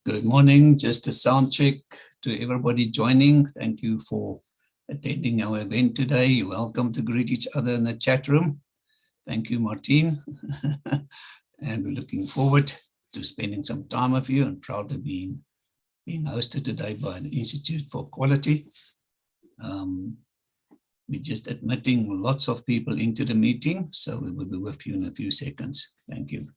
Good morning, just a sound check to everybody joining. Thank you for attending our event today. You're welcome to greet each other in the chat room. Thank you, Martine. And we're looking forward to spending some time with you and proud to be being hosted today by the Institute for Quality. We're just admitting lots of people into the meeting, so we will be with you in a few seconds. Thank you.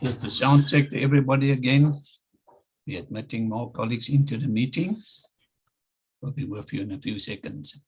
Just a sound check to everybody again. We're admitting more colleagues into the meeting. We'll be with you in a few seconds.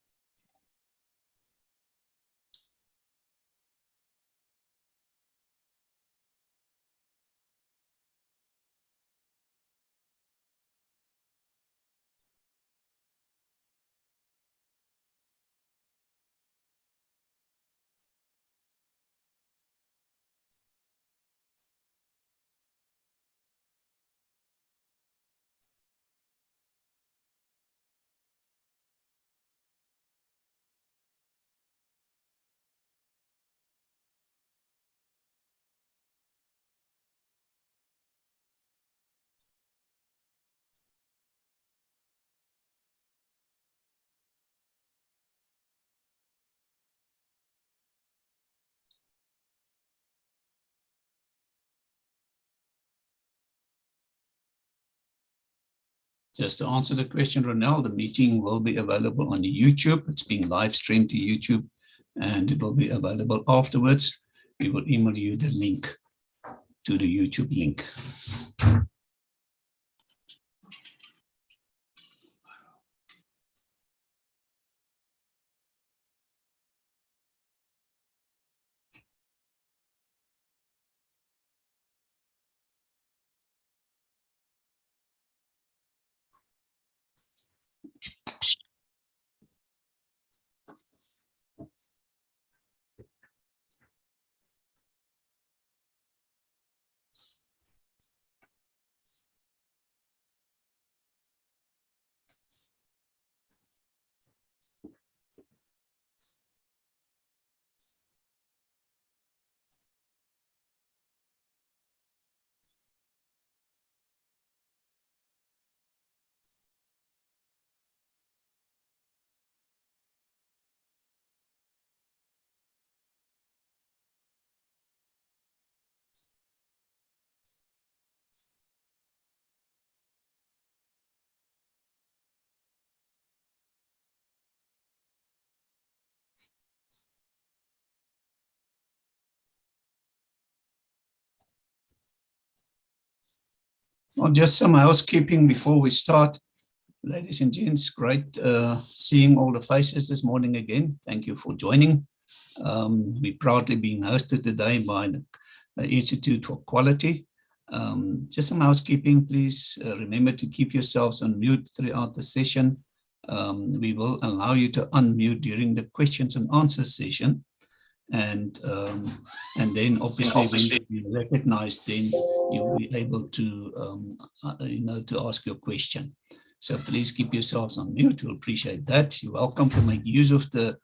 Just to answer the question, Ronel, the meeting will be available on YouTube. It's being live streamed to YouTube and it will be available afterwards. We will email you the link to the YouTube link. Well, just some housekeeping before we start. Ladies and gents, great seeing all the faces this morning again. Thank you for joining. We're proudly being hosted today by the Institute for Quality. Just some housekeeping, please remember to keep yourselves on mute throughout the session. We will allow you to unmute during the questions and answers session. and then obviously when you recognize, then you'll be able to to ask your question. So please keep yourselves on mute. We'll appreciate that. You're welcome to make use of the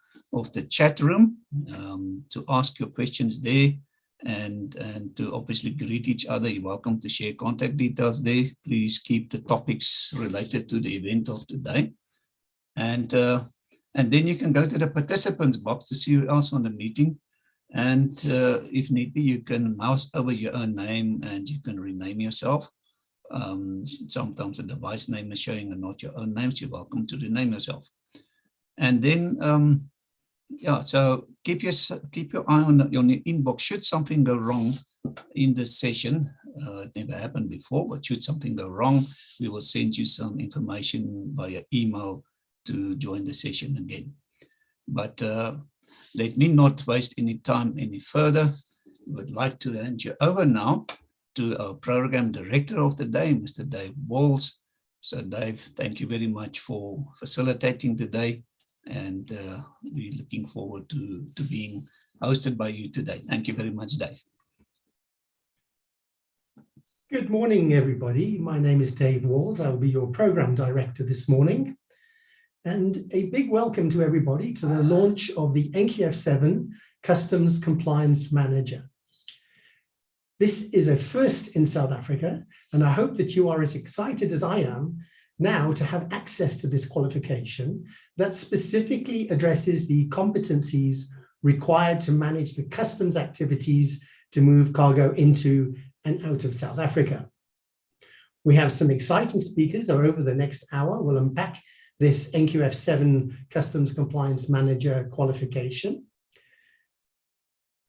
chat room to ask your questions there, and to obviously greet each other. You're welcome to share contact details there. Please keep the topics related to the event of today. And then you can go to the participants box to see who else on the meeting. And if need be, you can mouse over your own name and you can rename yourself. Sometimes the device name is showing and not your own name, so you're welcome to rename yourself. And then, so keep your eye on your inbox. Should something go wrong in this session, it never happened before, but should something go wrong, we will send you some information via email to join the session again. But let me not waste any time any further. I would like to hand you over now to our program director of the day, Mr. Dave Walls. So Dave, thank you very much for facilitating today, and we're looking forward to being hosted by you today. Thank you very much, Dave. Good morning, everybody. My name is Dave Walls. I will be your program director this morning. And a big welcome to everybody to the launch of the NQF7 Customs Compliance Manager. This is a first in South Africa, and I hope that you are as excited as I am now to have access to this qualification that specifically addresses the competencies required to manage the customs activities to move cargo into and out of South Africa. We have some exciting speakers who over the next hour will unpack this NQF7 Customs Compliance Manager qualification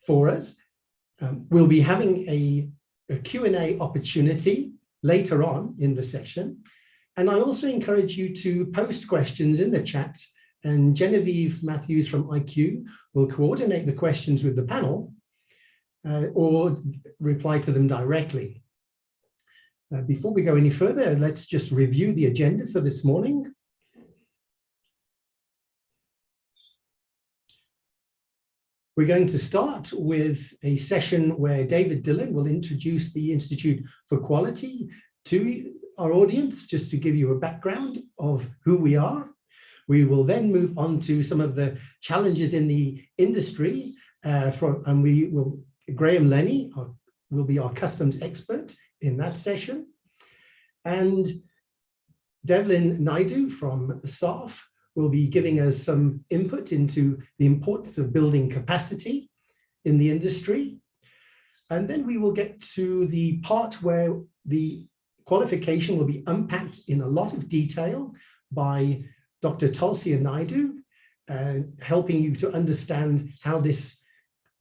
for us. We'll be having a Q&A opportunity later on in the session. And I also encourage you to post questions in the chat, and Genevieve Matthews from IQ will coordinate the questions with the panel or reply to them directly. Before we go any further, let's just review the agenda for this morning. We're going to start with a session where David Dillon will introduce the Institute for Quality to our audience, just to give you a background of who we are. We will then move on to some of the challenges in the industry, Graham Lenny will be our customs expert in that session. And Devlin Naidu from the SARF will be giving us some input into the importance of building capacity in the industry. And then we will get to the part where the qualification will be unpacked in a lot of detail by Dr. Tulsia Naidu, helping you to understand how this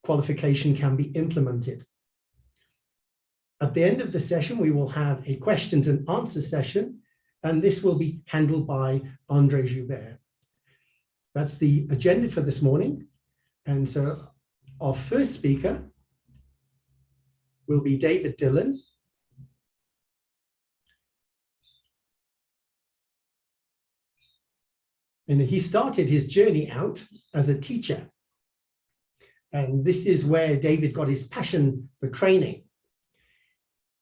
qualification can be implemented. At the end of the session, we will have a questions and answer session, and this will be handled by Andre Joubert. That's the agenda for this morning. And so our first speaker will be David Dillon. And he started his journey out as a teacher. And this is where David got his passion for training.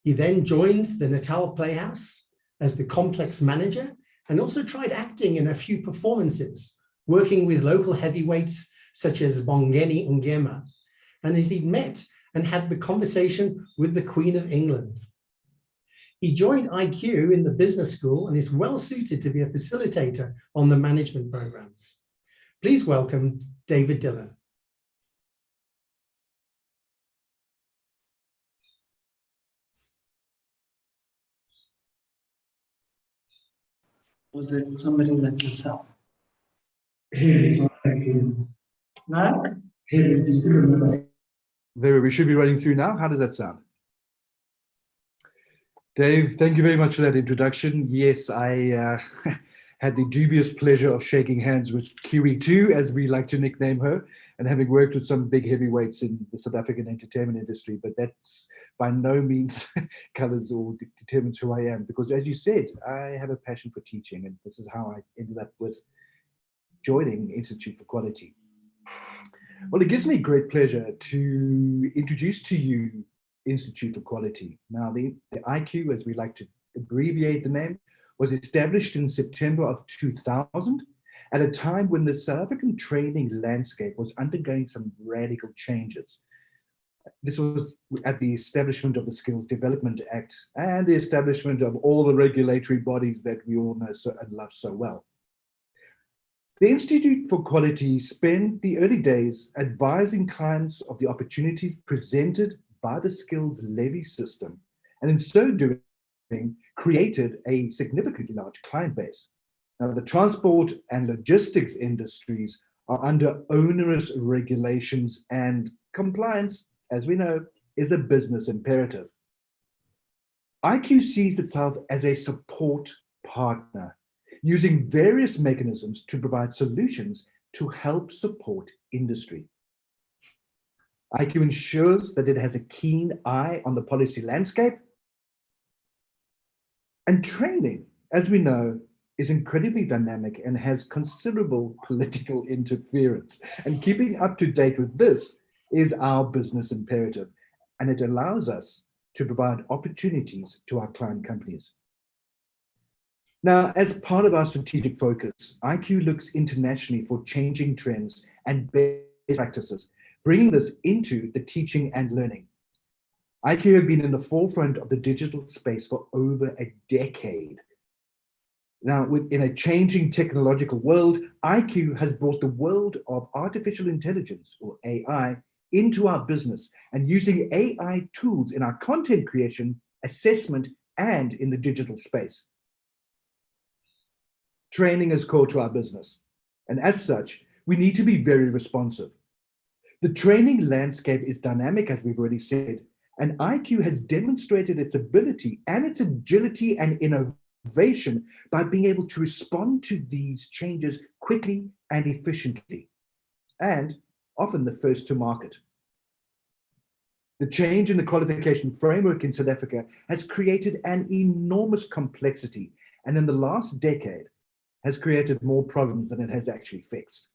He then joined the Natal Playhouse as the complex manager and also tried acting in a few performances, working with local heavyweights such as Bongeni Ngema. And as he met and had the conversation with the Queen of England. He joined IQ in the business school and is well suited to be a facilitator on the management programs. Please welcome David Dillon. Was it somebody like yourself? No? There, we should be running through now. How does that sound? Dave, thank you very much for that introduction. Yes, I had the dubious pleasure of shaking hands with QE2, as we like to nickname her, and having worked with some big heavyweights in the South African entertainment industry, but that's by no means colors or determines who I am, because as you said, I have a passion for teaching, and this is how I ended up with joining Institute for Quality. Well, it gives me great pleasure to introduce to you Institute for Quality. Now, the IQ, as we like to abbreviate the name, was established in September of 2000 at a time when the South African training landscape was undergoing some radical changes. This was at the establishment of the Skills Development Act and the establishment of all the regulatory bodies that we all know and love so well. The Institute for Quality spent the early days advising clients of the opportunities presented by the skills levy system, and in so doing, created a significantly large client base. Now, the transport and logistics industries are under onerous regulations, and compliance, as we know, is a business imperative. IQ sees itself as a support partner, using various mechanisms to provide solutions to help support industry. IQ ensures that it has a keen eye on the policy landscape, and training, as we know, is incredibly dynamic and has considerable political interference. And keeping up to date with this is our business imperative, and it allows us to provide opportunities to our client companies. Now, as part of our strategic focus, IQ looks internationally for changing trends and best practices, bringing this into the teaching and learning. IQ have been in the forefront of the digital space for over a decade. Now, within a changing technological world, IQ has brought the world of artificial intelligence, or AI, into our business and using AI tools in our content creation, assessment, and in the digital space. Training is core to our business, and as such, we need to be very responsive. The training landscape is dynamic, as we've already said, and IQ has demonstrated its ability and its agility and innovation by being able to respond to these changes quickly and efficiently, and often the first to market. The change in the qualification framework in South Africa has created an enormous complexity, and in the last decade has created more problems than it has actually fixed.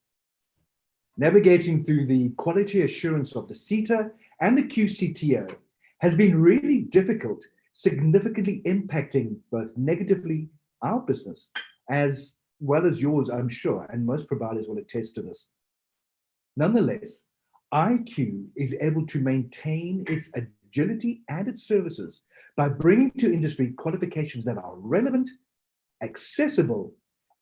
Navigating through the quality assurance of the CETA and the QCTO has been really difficult, significantly impacting both negatively our business as well as yours, I'm sure, and most providers will attest to this. Nonetheless, IQ is able to maintain its agility and its services by bringing to industry qualifications that are relevant, accessible,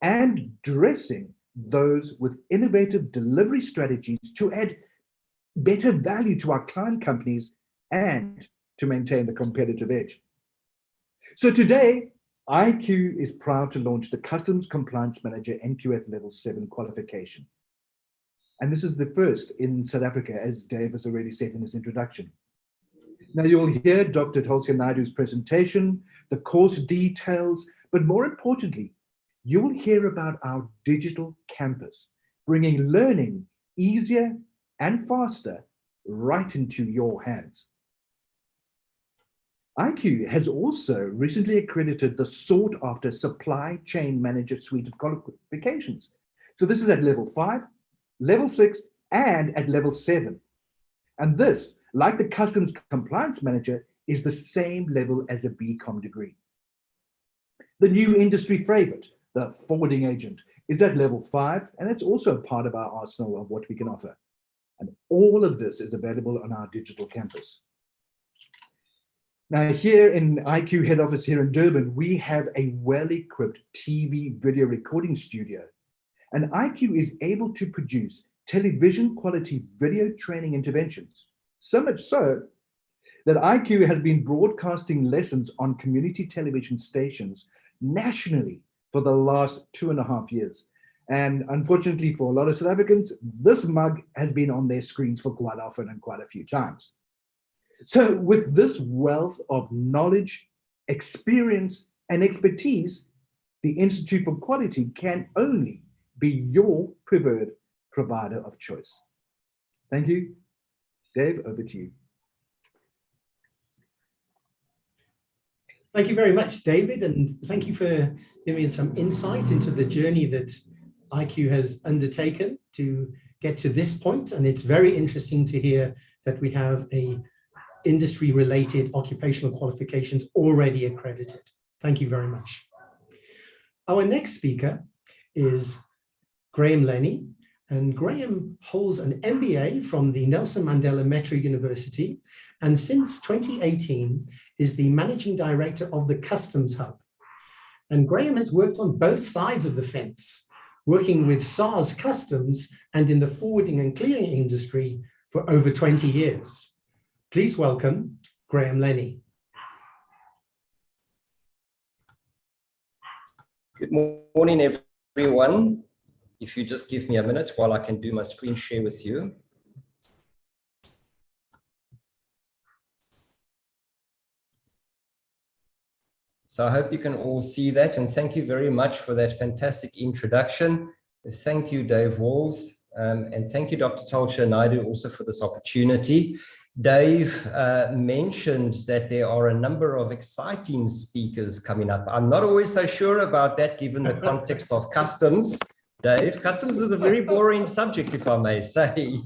and dressing those with innovative delivery strategies to add better value to our client companies and to maintain the competitive edge. So today, IQ is proud to launch the Customs Compliance Manager NQF Level 7 qualification. And this is the first in South Africa, as Dave has already said in his introduction. Now you'll hear Dr. Tulsia Naidu's presentation, the course details, but more importantly, you will hear about our digital campus, bringing learning easier and faster right into your hands. IQ has also recently accredited the sought-after Supply Chain Manager suite of qualifications. So this is at level 5, level 6, and at level 7. And this, like the Customs Compliance Manager, is the same level as a BCom degree. The new industry favorite, the forwarding agent, is at level 5, and it's also part of our arsenal of what we can offer. And all of this is available on our digital campus. Now here in IQ head office here in Durban, we have a well-equipped TV video recording studio, and IQ is able to produce television quality video training interventions. So much so that IQ has been broadcasting lessons on community television stations nationally for the last 2.5 years. And unfortunately for a lot of South Africans, this mug has been on their screens for quite often and quite a few times. So with this wealth of knowledge, experience, and expertise, the Institute for Quality can only be your preferred provider of choice. Thank you. Dave, over to you. Thank you very much, David, and thank you for giving us some insight into the journey that IQ has undertaken to get to this point, and it's very interesting to hear that we have a industry-related occupational qualifications already accredited. Thank you very much. Our next speaker is Graham Lenny, and Graham holds an MBA from the Nelson Mandela Metro University, and since 2018 is the Managing Director of the Customs Hub. And Graham has worked on both sides of the fence, working with SARS Customs and in the forwarding and clearing industry for over 20 years. Please welcome Graham Lenny. Good morning, everyone. If you just give me a minute while I can do my screen share with you. So I hope you can all see that, and thank you very much for that fantastic introduction. Thank you, Dave Walls, and thank you, Dr. Tulsha Naidu, also for this opportunity. Dave mentioned that there are a number of exciting speakers coming up. I'm not always so sure about that, given the context of customs. Dave, customs is a very boring subject, if I may say.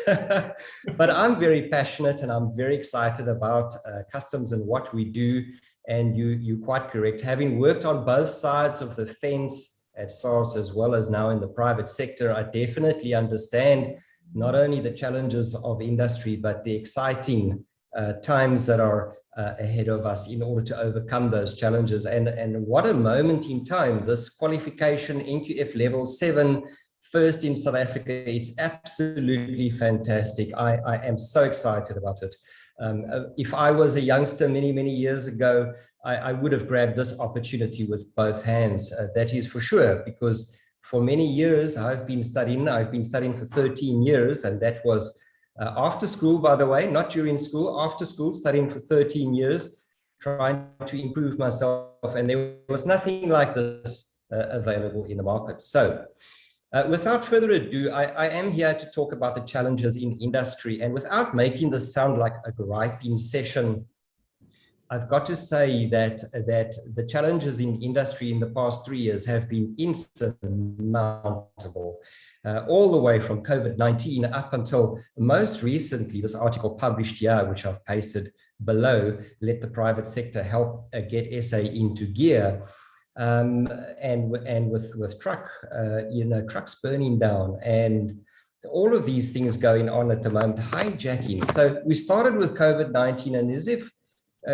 But I'm very passionate and I'm very excited about customs and what we do. And you're quite correct. Having worked on both sides of the fence at SARS as well as now in the private sector, I definitely understand not only the challenges of industry, but the exciting times that are ahead of us in order to overcome those challenges. And what a moment in time, this qualification NQF level 7, first in South Africa, it's absolutely fantastic. I am so excited about it. If I was a youngster many, many years ago, I would have grabbed this opportunity with both hands. That is for sure, because for many years I've been studying for 13 years, and that was after school, by the way, not during school, after school, studying for 13 years, trying to improve myself, and there was nothing like this available in the market. So without further ado, I am here to talk about the challenges in industry, and without making this sound like a griping session, I've got to say that the challenges in industry in the past 3 years have been insurmountable, all the way from COVID-19 up until most recently, this article published here, which I've pasted below, Let the Private Sector Help Get SA into Gear. And with trucks burning down and all of these things going on at the moment, hijacking. So we started with COVID-19, and as if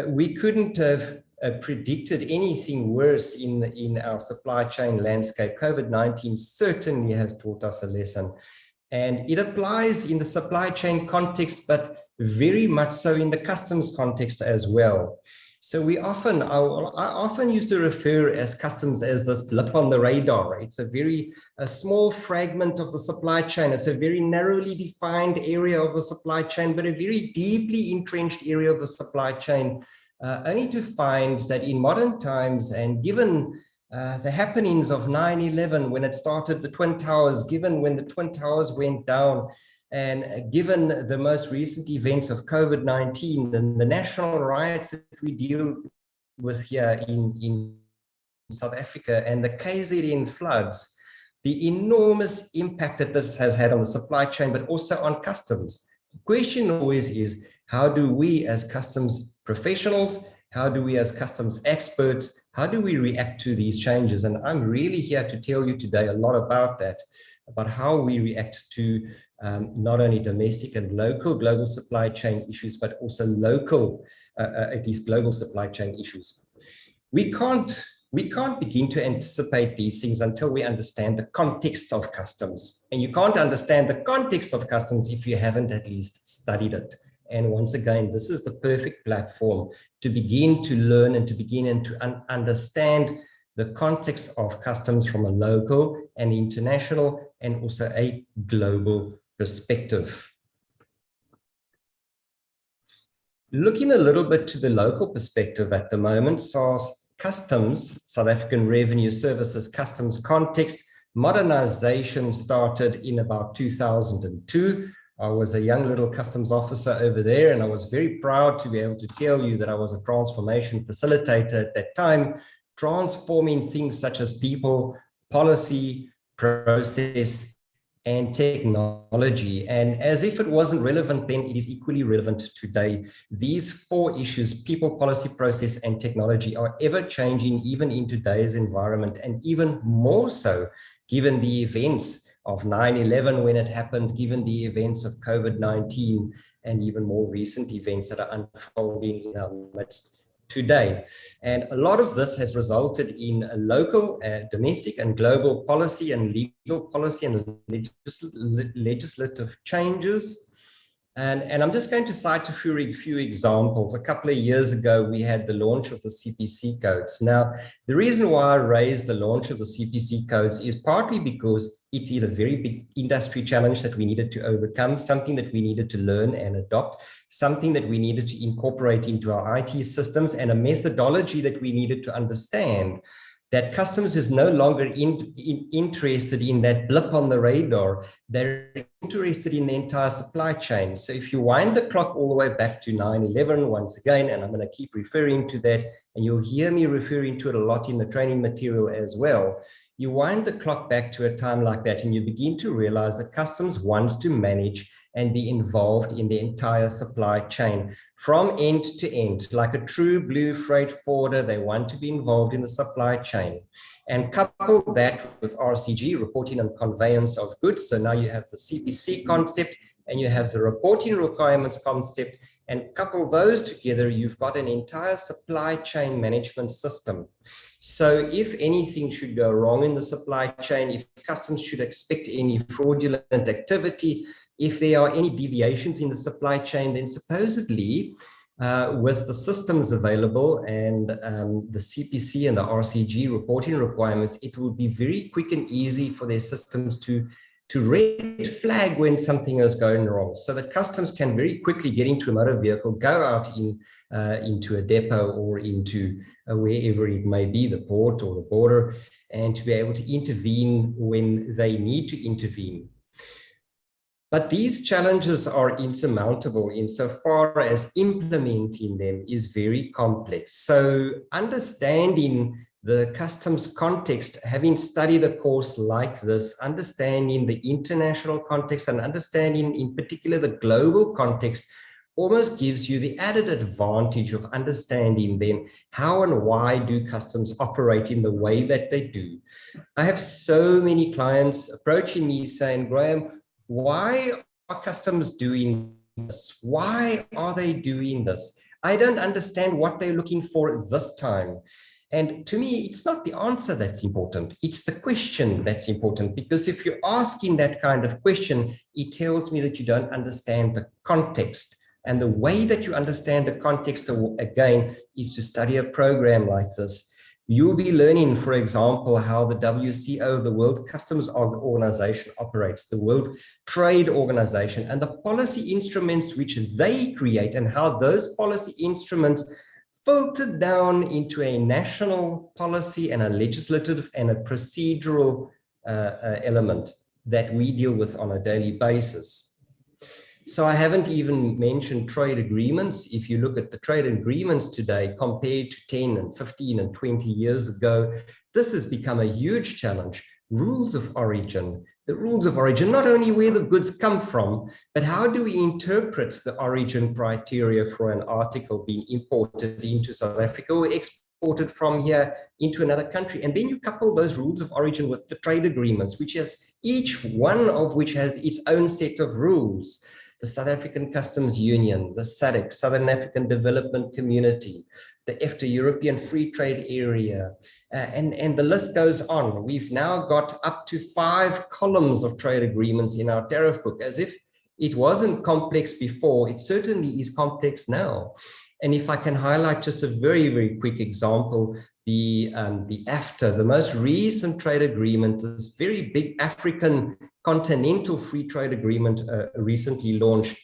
we couldn't have predicted anything worse in our supply chain landscape, COVID-19 certainly has taught us a lesson. And it applies in the supply chain context, but very much so in the customs context as well. So I often used to refer as customs as this blip on the radar. It's a small fragment of the supply chain. It's a very narrowly defined area of the supply chain, but a very deeply entrenched area of the supply chain, only to find that in modern times, and given the happenings of 9/11, when it started, the Twin Towers, given when the Twin Towers went down, and given the most recent events of COVID-19 and the national riots that we deal with here in South Africa and the KZN floods, the enormous impact that this has had on the supply chain, but also on customs. The question always is, how do we as customs professionals, how do we as customs experts, how do we react to these changes? And I'm really here to tell you today a lot about that, about how we react to not only domestic and local global supply chain issues, but also local, at least global supply chain issues. We can't begin to anticipate these things until we understand the context of customs. And you can't understand the context of customs if you haven't at least studied it. And once again, this is the perfect platform to begin to learn and to begin to understand the context of customs from a local and international and also a global perspective. Looking a little bit to the local perspective at the moment, SARS Customs, South African Revenue Services Customs context, modernization started in about 2002. I was a young little customs officer over there, and I was very proud to be able to tell you that I was a transformation facilitator at that time, transforming things such as people, policy, process, and technology. And as if it wasn't relevant then, it is equally relevant today. These four issues, people, policy, process, and technology, are ever changing even in today's environment, and even more so given the events of 9/11 when it happened, given the events of COVID-19, and even more recent events that are unfolding in our midst today. And a lot of this has resulted in a local, domestic and global policy and legal policy and legislative changes. And I'm just going to cite a few examples. A couple of years ago, we had the launch of the CPC codes. Now, the reason why I raised the launch of the CPC codes is partly because it is a very big industry challenge that we needed to overcome, something that we needed to learn and adopt, something that we needed to incorporate into our IT systems, and a methodology that we needed to understand, that customs is no longer interested in that blip on the radar. They're interested in the entire supply chain. So if you wind the clock all the way back to 9/11, once again, and I'm going to keep referring to that, and you'll hear me referring to it a lot in the training material as well, you wind the clock back to a time like that, and you begin to realize that customs wants to manage and be involved in the entire supply chain from end to end. Like a true blue freight forwarder, they want to be involved in the supply chain. And couple that with RCG, reporting and conveyance of goods. So now you have the CPC concept and you have the reporting requirements concept, and couple those together, you've got an entire supply chain management system. So if anything should go wrong in the supply chain, if customs should expect any fraudulent activity, if there are any deviations in the supply chain, then supposedly with the systems available and the CPC and the RCG reporting requirements, it would be very quick and easy for their systems to red flag when something is going wrong, so that customs can very quickly get into a motor vehicle, go out into a depot or into wherever it may be, the port or the border, and to be able to intervene when they need to intervene. But these challenges are insurmountable insofar as implementing them is very complex. So understanding the customs context, having studied a course like this, understanding the international context and understanding in particular the global context, almost gives you the added advantage of understanding then how and why do customs operate in the way that they do. I have so many clients approaching me saying, Graham, why are customs doing this? Why are they doing this? I don't understand what they're looking for this time. And to me, it's not the answer that's important. It's the question that's important, because if you're asking that kind of question, it tells me that you don't understand the context. And the way that you understand the context, again, is to study a program like this. You'll be learning, for example, how the WCO, the World Customs Organization, operates, the World Trade Organization, and the policy instruments which they create, and how those policy instruments filter down into a national policy and a legislative and a procedural element that we deal with on a daily basis. So I haven't even mentioned trade agreements. If you look at the trade agreements today compared to 10 and 15 and 20 years ago, this has become a huge challenge. Rules of origin, the rules of origin, not only where the goods come from, but how do we interpret the origin criteria for an article being imported into South Africa or exported from here into another country. And then you couple those rules of origin with the trade agreements, which has each one of which has its own set of rules. The South African Customs Union, the SADC, Southern African Development Community, the EFTA, European Free Trade Area, and the list goes on. We've now got up to 5 columns of trade agreements in our tariff book. As if it wasn't complex before, it certainly is complex now. And if I can highlight just a very, very quick example, the AFTA, the most recent trade agreement, this very big African continental free trade agreement recently launched.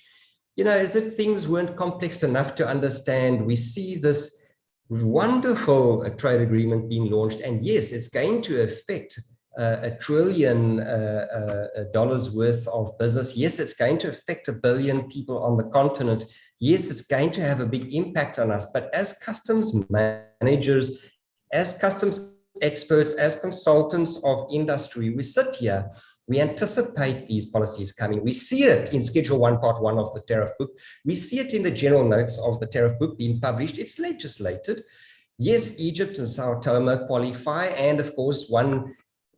You know, as if things weren't complex enough to understand, we see this wonderful trade agreement being launched. And yes, it's going to affect $1 trillion worth of business. Yes, it's going to affect 1 billion people on the continent. Yes, it's going to have a big impact on us. But as customs managers, as customs experts, as consultants of industry, we sit here We anticipate these policies coming. We see it in Schedule 1, Part 1 of the tariff book. We see it in the general notes of the tariff book being published. It's legislated. Yes, Egypt and Sao Tome qualify, and of course, one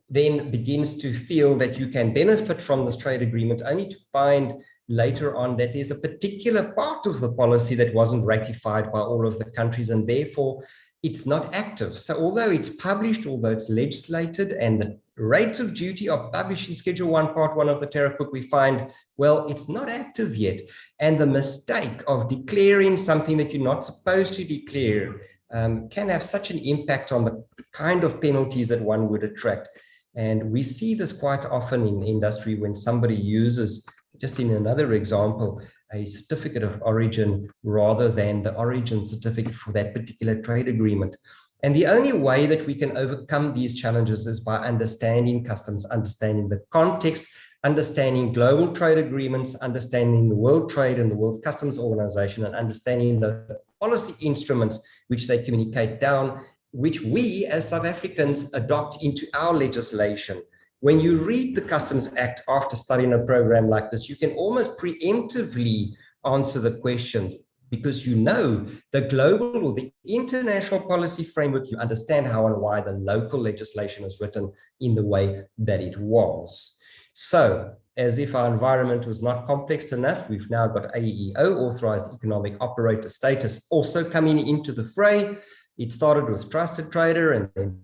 then begins to feel that you can benefit from this trade agreement only to find later on that there's a particular part of the policy that wasn't ratified by all of the countries, and therefore it's not active. So although it's published, although it's legislated, and the rates of duty are published in Schedule 1, Part 1 of the tariff book, we find, well, it's not active yet. And the mistake of declaring something that you're not supposed to declare can have such an impact on the kind of penalties that one would attract. And we see this quite often in industry when somebody uses, just in another example, a certificate of origin rather than the origin certificate for that particular trade agreement. And the only way that we can overcome these challenges is by understanding customs, understanding the context, understanding global trade agreements, understanding the World Trade and the World Customs Organization, and understanding the policy instruments which they communicate down, which we as South Africans adopt into our legislation. When you read the Customs Act after studying a program like this, you can almost preemptively answer the questions because you know the global or the international policy framework, you understand how and why the local legislation is written in the way that it was. So, as if our environment was not complex enough, we've now got AEO, Authorized Economic Operator Status, also coming into the fray. It started with trusted trader and then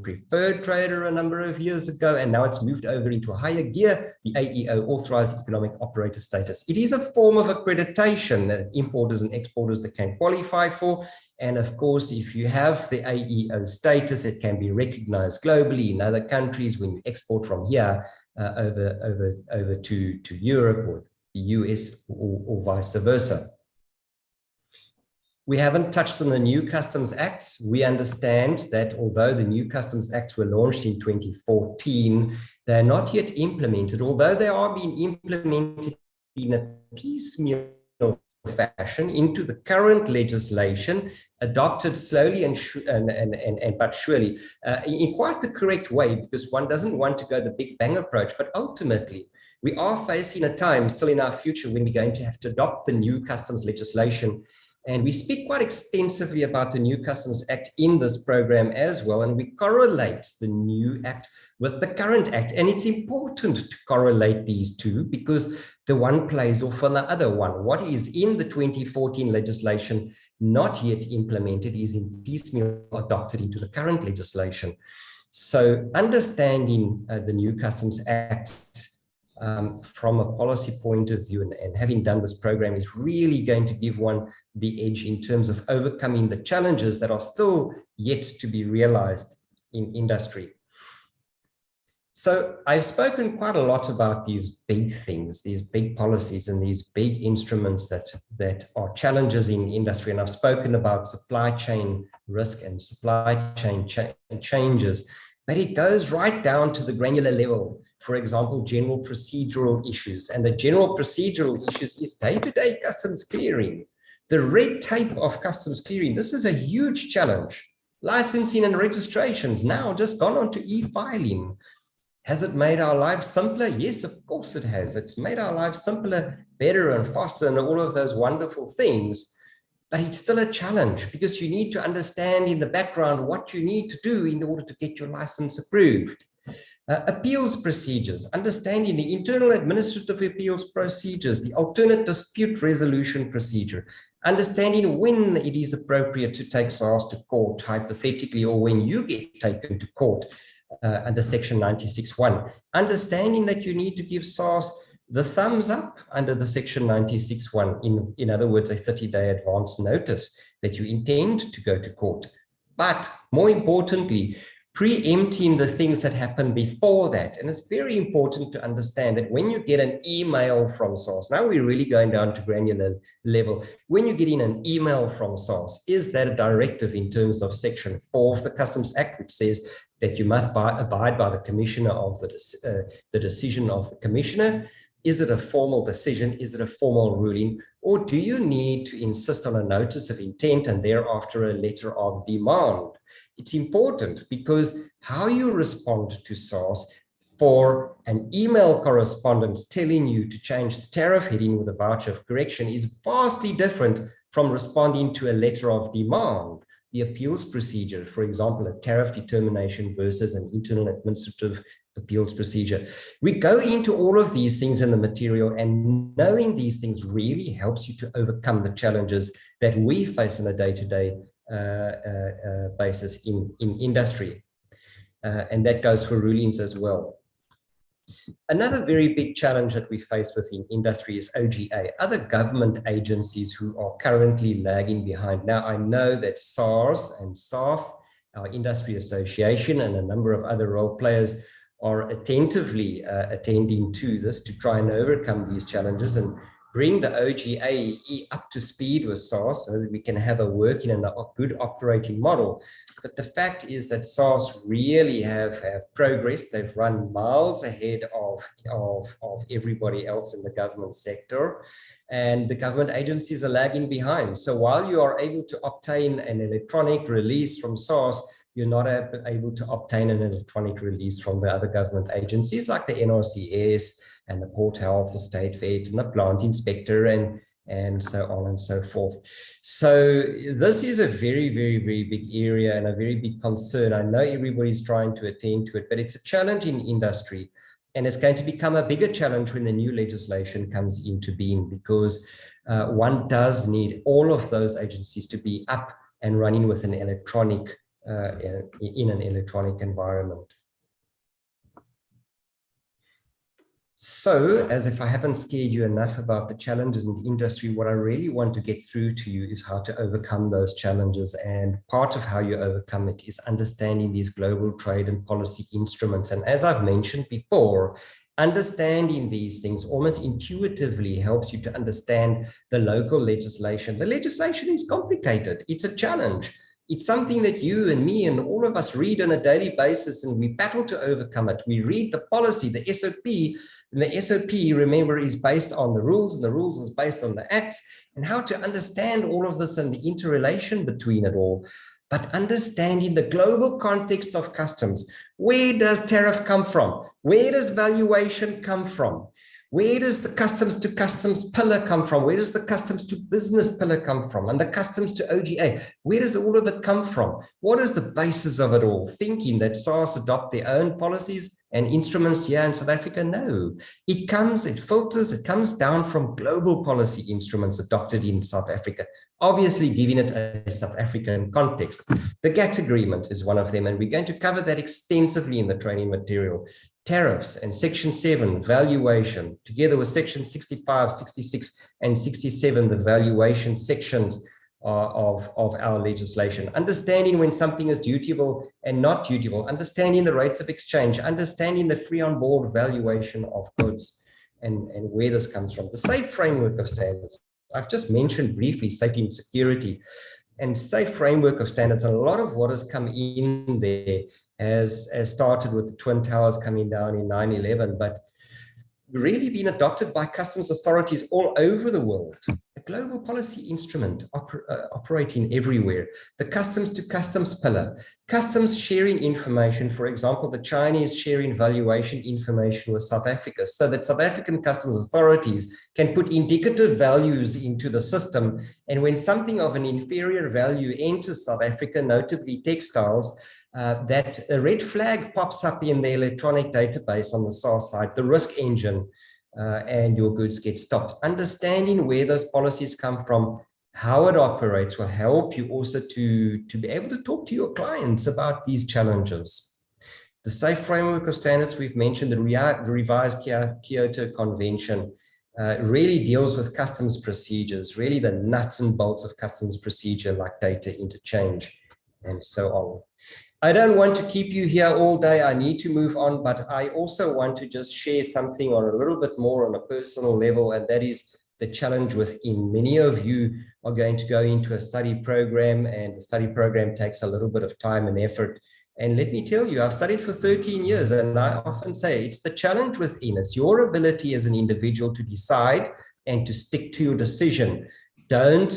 preferred trader a number of years ago, and now it's moved over into a higher gear, the AEO, Authorized Economic Operator Status. It is a form of accreditation that importers and exporters that can qualify for. And of course, if you have the AEO status, it can be recognized globally in other countries when you export from here over to Europe or the US or vice versa. We haven't touched on the new Customs Acts. We understand that although the new Customs Acts were launched in 2014, they're not yet implemented, although they are being implemented in a piecemeal fashion into the current legislation, adopted slowly but surely, in quite the correct way, because one doesn't want to go the big bang approach, but ultimately, we are facing a time still in our future when we're going to have to adopt the new customs legislation. And we speak quite extensively about the new Customs Act in this program as well, and we correlate the new act with the current act. And it's important to correlate these two because the one plays off on the other one. What is in the 2014 legislation not yet implemented is in piecemeal adopted into the current legislation. So understanding the new Customs Act from a policy point of view and having done this program is really going to give one the edge in terms of overcoming the challenges that are still yet to be realized in industry. So I've spoken quite a lot about these big things, these big policies and these big instruments that are challenges in industry. And I've spoken about supply chain risk and supply chain changes, but it goes right down to the granular level. For example, general procedural issues. And the general procedural issues is day-to-day customs clearing. The red tape of customs clearing, this is a huge challenge. Licensing and registrations now just gone on to e-filing. Has it made our lives simpler? Yes, of course it has. It's made our lives simpler, better and faster and all of those wonderful things. But it's still a challenge because you need to understand in the background what you need to do in order to get your license approved. Appeals procedures, understanding the internal administrative appeals procedures, the alternate dispute resolution procedure, understanding when it is appropriate to take SARS to court, hypothetically, or when you get taken to court under Section 96.1, understanding that you need to give SARS the thumbs up under the Section 96.1, in other words, a 30-day advance notice that you intend to go to court. But more importantly, preempting the things that happen before that. And it's very important to understand that when you get an email from SARS, now we're really going down to granular level. When you're getting an email from SARS, is that a directive in terms of Section 4 of the Customs Act, which says that you must abide by the commissioner of the decision of the commissioner? Is it a formal decision? Is it a formal ruling? Or do you need to insist on a notice of intent and thereafter a letter of demand? It's important because how you respond to SARS for an email correspondence telling you to change the tariff heading with a voucher of correction is vastly different from responding to a letter of demand. The appeals procedure, for example, a tariff determination versus an internal administrative appeals procedure. We go into all of these things in the material, and knowing these things really helps you to overcome the challenges that we face on a day-to-day basis in industry. And that goes for rulings as well. Another very big challenge that we face within industry is OGA, other government agencies who are currently lagging behind. Now, I know that SARS and SAF, our industry association, and a number of other role players are attentively attending to this to try and overcome these challenges and bring the OGA up to speed with SARS so that we can have a working and a good operating model. But the fact is that SARS really have progressed. They've run miles ahead of everybody else in the government sector, and the government agencies are lagging behind. So while you are able to obtain an electronic release from SARS, you're not able to obtain an electronic release from the other government agencies like the NRCS and the Port Health, the State Vet, and the Plant Inspector, and so on and so forth. So this is a very, very, very big area and a very big concern. I know everybody's trying to attend to it, but it's a challenge in industry. And it's going to become a bigger challenge when the new legislation comes into being, because one does need all of those agencies to be up and running with an electronic, in an electronic environment. So, as if I haven't scared you enough about the challenges in the industry, what I really want to get through to you is how to overcome those challenges. And part of how you overcome it is understanding these global trade and policy instruments. And as I've mentioned before, understanding these things almost intuitively helps you to understand the local legislation. The legislation is complicated. It's a challenge. It's something that you and me and all of us read on a daily basis, and we battle to overcome it. We read the policy, the SOP, and the SOP, remember, is based on the rules, and the rules is based on the acts, and how to understand all of this and the interrelation between it all. But understanding the global context of customs. Where does tariff come from? Where does valuation come from? Where does the customs to customs pillar come from? Where does the customs to business pillar come from? And the customs to OGA, where does all of it come from? What is the basis of it all? Thinking that SARS adopt their own policies and instruments here in South Africa? No, it filters, it comes down from global policy instruments adopted in South Africa, obviously giving it a South African context. The GATT agreement is one of them, and we're going to cover that extensively in the training material. Tariffs and Section 7, valuation, together with Section 65, 66, and 67, the valuation sections of our legislation. Understanding when something is dutiable and not dutiable, understanding the rates of exchange, understanding the free on board valuation of goods, and where this comes from. The safe framework of standards. I've just mentioned briefly safety and security. And safe framework of standards, a lot of what has come in there has started with the Twin Towers coming down in 9/11, but really been adopted by customs authorities all over the world. A global policy instrument operating everywhere. The customs to customs pillar. Customs sharing information, for example, the Chinese sharing valuation information with South Africa so that South African customs authorities can put indicative values into the system. And when something of an inferior value enters South Africa, notably textiles, that a red flag pops up in the electronic database on the SARS side, the risk engine, and your goods get stopped. Understanding where those policies come from, how it operates, will help you also to be able to talk to your clients about these challenges. The safe framework of standards we've mentioned, the revised Kyoto Convention, really deals with customs procedures, really the nuts and bolts of customs procedure like data interchange and so on. I don't want to keep you here all day. I need to move on, but I also want to just share something on a little bit more on a personal level, and that is the challenge within. Many of you are going to go into a study program, and the study program takes a little bit of time and effort. And let me tell you, I've studied for 13 years, and I often say it's the challenge within. It's your ability as an individual to decide and to stick to your decision. Don't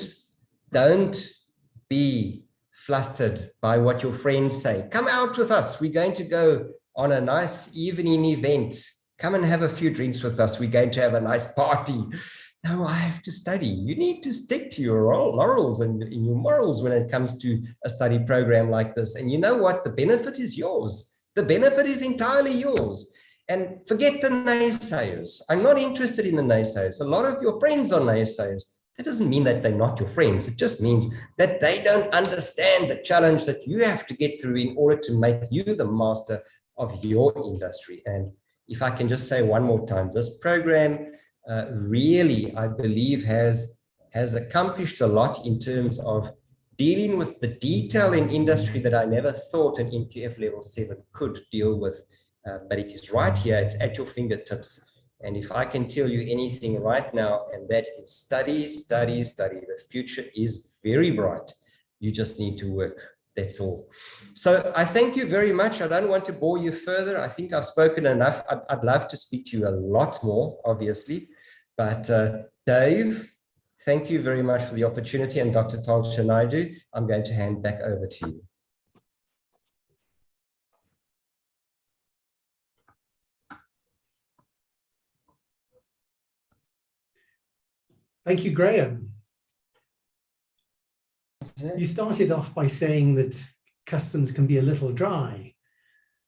be flustered by what your friends say. Come out with us. We're going to go on a nice evening event. Come and have a few drinks with us. We're going to have a nice party. No, I have to study. You need to stick to your laurels and your morals when it comes to a study program like this. And you know what? The benefit is yours. The benefit is entirely yours. And forget the naysayers. I'm not interested in the naysayers. A lot of your friends are naysayers. That doesn't mean that they're not your friends. It just means that they don't understand the challenge that you have to get through in order to make you the master of your industry. And if I can just say one more time, this program really, I believe, has accomplished a lot in terms of dealing with the detail in industry that I never thought an NQF level 7 could deal with. But it is right here, it's at your fingertips. And if I can tell you anything right now, and that is study, study, study. The future is very bright. You just need to work. That's all. So I thank you very much. I don't want to bore you further. I think I've spoken enough. I'd love to speak to you a lot more, obviously. But Dave, thank you very much for the opportunity. And Dr. Talcha Naidu, I'm going to hand back over to you. Thank you, Graham. You started off by saying that customs can be a little dry.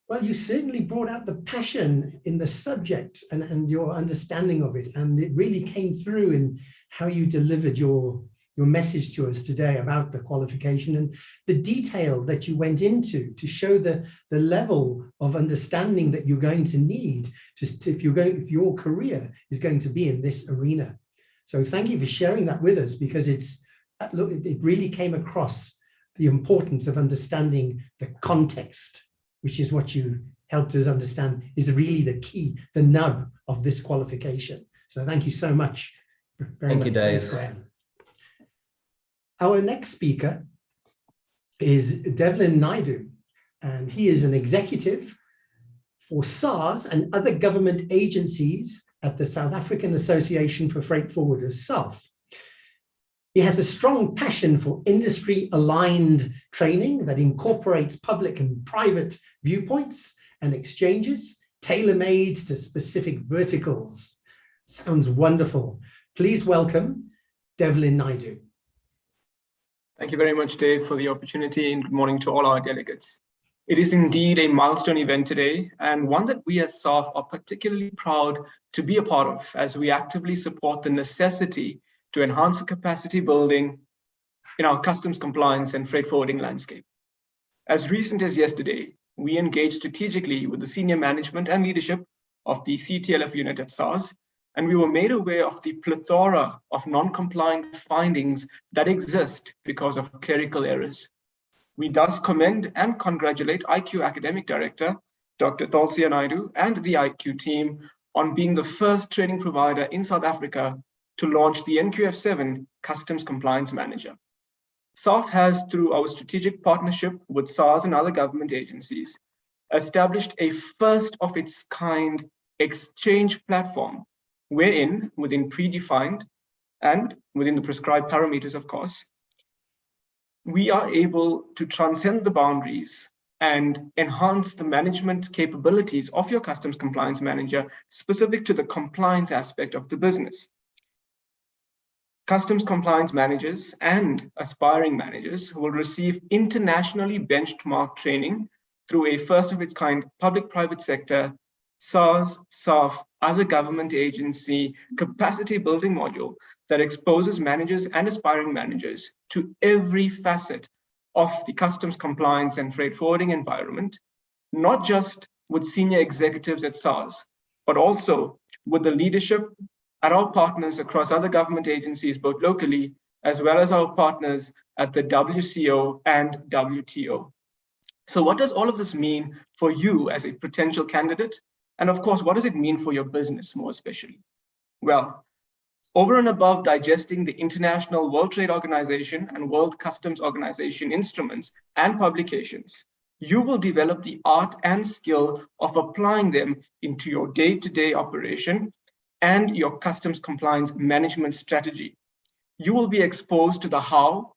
Well, you certainly brought out the passion in the subject and your understanding of it. And it really came through in how you delivered your message to us today about the qualification and the detail that you went into to show the level of understanding that you're going to need if your career is going to be in this arena. So thank you for sharing that with us, because it really came across the importance of understanding the context, which is what you helped us understand is really the key, the nub of this qualification. So thank you so much. Thank you, Dave. Graham. Our next speaker is Devlin Naidu, and he is an executive for SARS and other government agencies at the South African Association for Freight Forwarders, SAF. He has a strong passion for industry-aligned training that incorporates public and private viewpoints and exchanges, tailor-made to specific verticals. Sounds wonderful. Please welcome Devlin Naidu. Thank you very much, Dave, for the opportunity, and good morning to all our delegates. It is indeed a milestone event today, and one that we as SAF are particularly proud to be a part of, as we actively support the necessity to enhance the capacity building in our customs compliance and freight forwarding landscape. As recent as yesterday, we engaged strategically with the senior management and leadership of the CTLF unit at SARS, and we were made aware of the plethora of non-compliant findings that exist because of clerical errors. We thus commend and congratulate IQ Academic Director, Dr. Talcha Naidu, and the IQ team on being the first training provider in South Africa to launch the NQF7 Customs Compliance Manager. SAF has, through our strategic partnership with SARS and other government agencies, established a first-of-its-kind exchange platform wherein, within predefined and within the prescribed parameters, of course, we are able to transcend the boundaries and enhance the management capabilities of your customs compliance manager specific to the compliance aspect of the business. Customs compliance managers and aspiring managers will receive internationally benchmarked training through a first-of-its-kind public-private sector, SARS, SAF, other government agency capacity building module that exposes managers and aspiring managers to every facet of the customs compliance and freight forwarding environment, not just with senior executives at SARS, but also with the leadership at our partners across other government agencies, both locally, as well as our partners at the WCO and WTO. So what does all of this mean for you as a potential candidate? And of course, what does it mean for your business more especially? Well, over and above digesting the International World Trade Organization and World Customs Organization instruments and publications, you will develop the art and skill of applying them into your day-to-day operation and your customs compliance management strategy. You will be exposed to the how,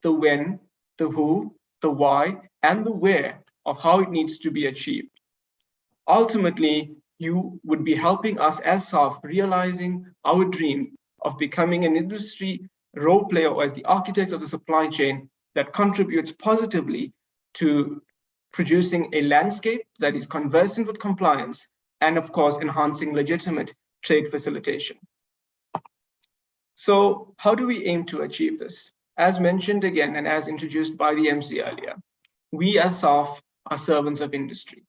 the when, the who, the why, and the where of how it needs to be achieved. ultimately, you would be helping us as SAF realizing our dream of becoming an industry role player or as the architects of the supply chain that contributes positively to producing a landscape that is conversant with compliance and, of course, enhancing legitimate trade facilitation. So how do we aim to achieve this? As mentioned again, and as introduced by the MC earlier, we as SAF are servants of industry.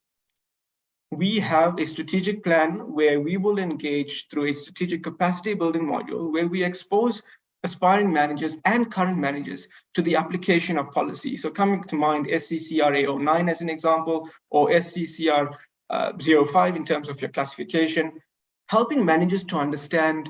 We have a strategic plan where we will engage through a strategic capacity building module where we expose aspiring managers and current managers to the application of policy. So coming to mind, SCCR 09 as an example, or SCCR 05 in terms of your classification, helping managers to understand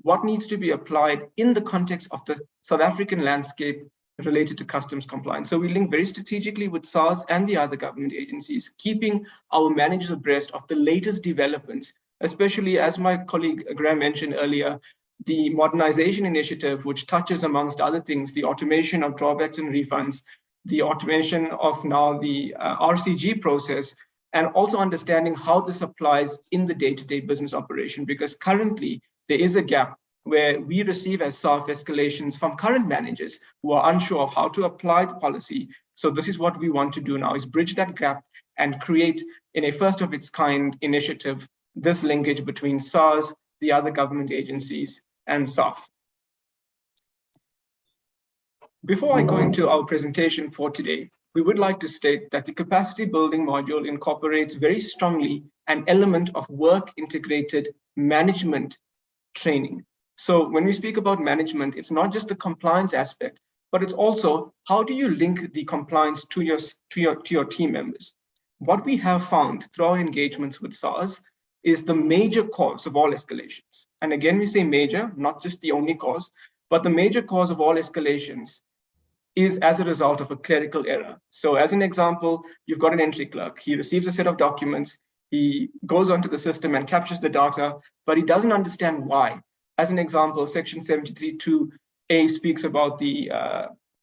what needs to be applied in the context of the South African landscape related to customs compliance. So we link very strategically with SARS and the other government agencies, keeping our managers abreast of the latest developments, especially as my colleague Graham mentioned earlier, the modernization initiative, which touches amongst other things, the automation of drawbacks and refunds, the automation of now the RCG process, and also understanding how this applies in the day-to-day business operation, because currently there is a gap where we receive as SAF escalations from current managers who are unsure of how to apply the policy. So this is what we want to do now, is bridge that gap and create in a first of its kind initiative, this linkage between SARS, the other government agencies, and SAF. Before I go into our presentation for today, we would like to state that the capacity building module incorporates very strongly an element of work integrated management training. So when we speak about management, it's not just the compliance aspect, but it's also how do you link the compliance to your team members. What we have found through our engagements with SARS is the major cause of all escalations. And again, we say major, not just the only cause, but the major cause of all escalations is as a result of a clerical error. So as an example, you've got an entry clerk. He receives a set of documents. He goes onto the system and captures the data, but he doesn't understand why. As an example, section 73.2a speaks about the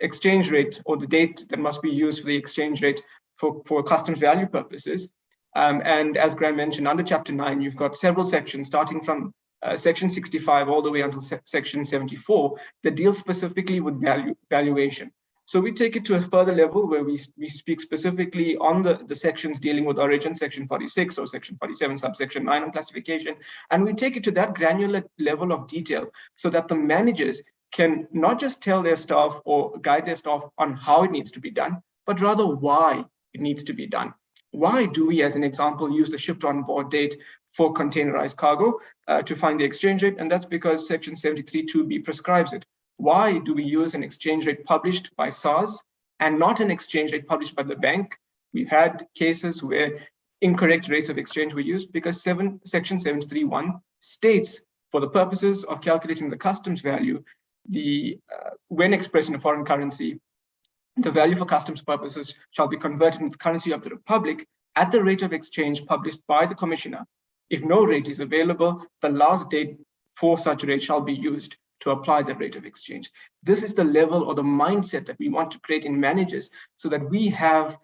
exchange rate or the date that must be used for the exchange rate for customs value purposes. And as Graham mentioned, under chapter 9, you've got several sections starting from section 65 all the way until section 74 that deals specifically with valuation. So we take it to a further level where we speak specifically on the sections dealing with origin, section 46 or section 47, subsection 9 on classification. And we take it to that granular level of detail so that the managers can not just tell their staff or guide their staff on how it needs to be done, but rather why it needs to be done. Why do we, as an example, use the shipped on board date for containerized cargo to find the exchange rate? And that's because section 73.2b prescribes it. Why do we use an exchange rate published by SARS and not an exchange rate published by the bank? We've had cases where incorrect rates of exchange were used because section 73.1 states for the purposes of calculating the customs value, when expressed in a foreign currency, the value for customs purposes shall be converted into the currency of the Republic at the rate of exchange published by the Commissioner. If no rate is available, the last date for such rate shall be used to apply the rate of exchange. This is the level or the mindset that we want to create in managers so that we have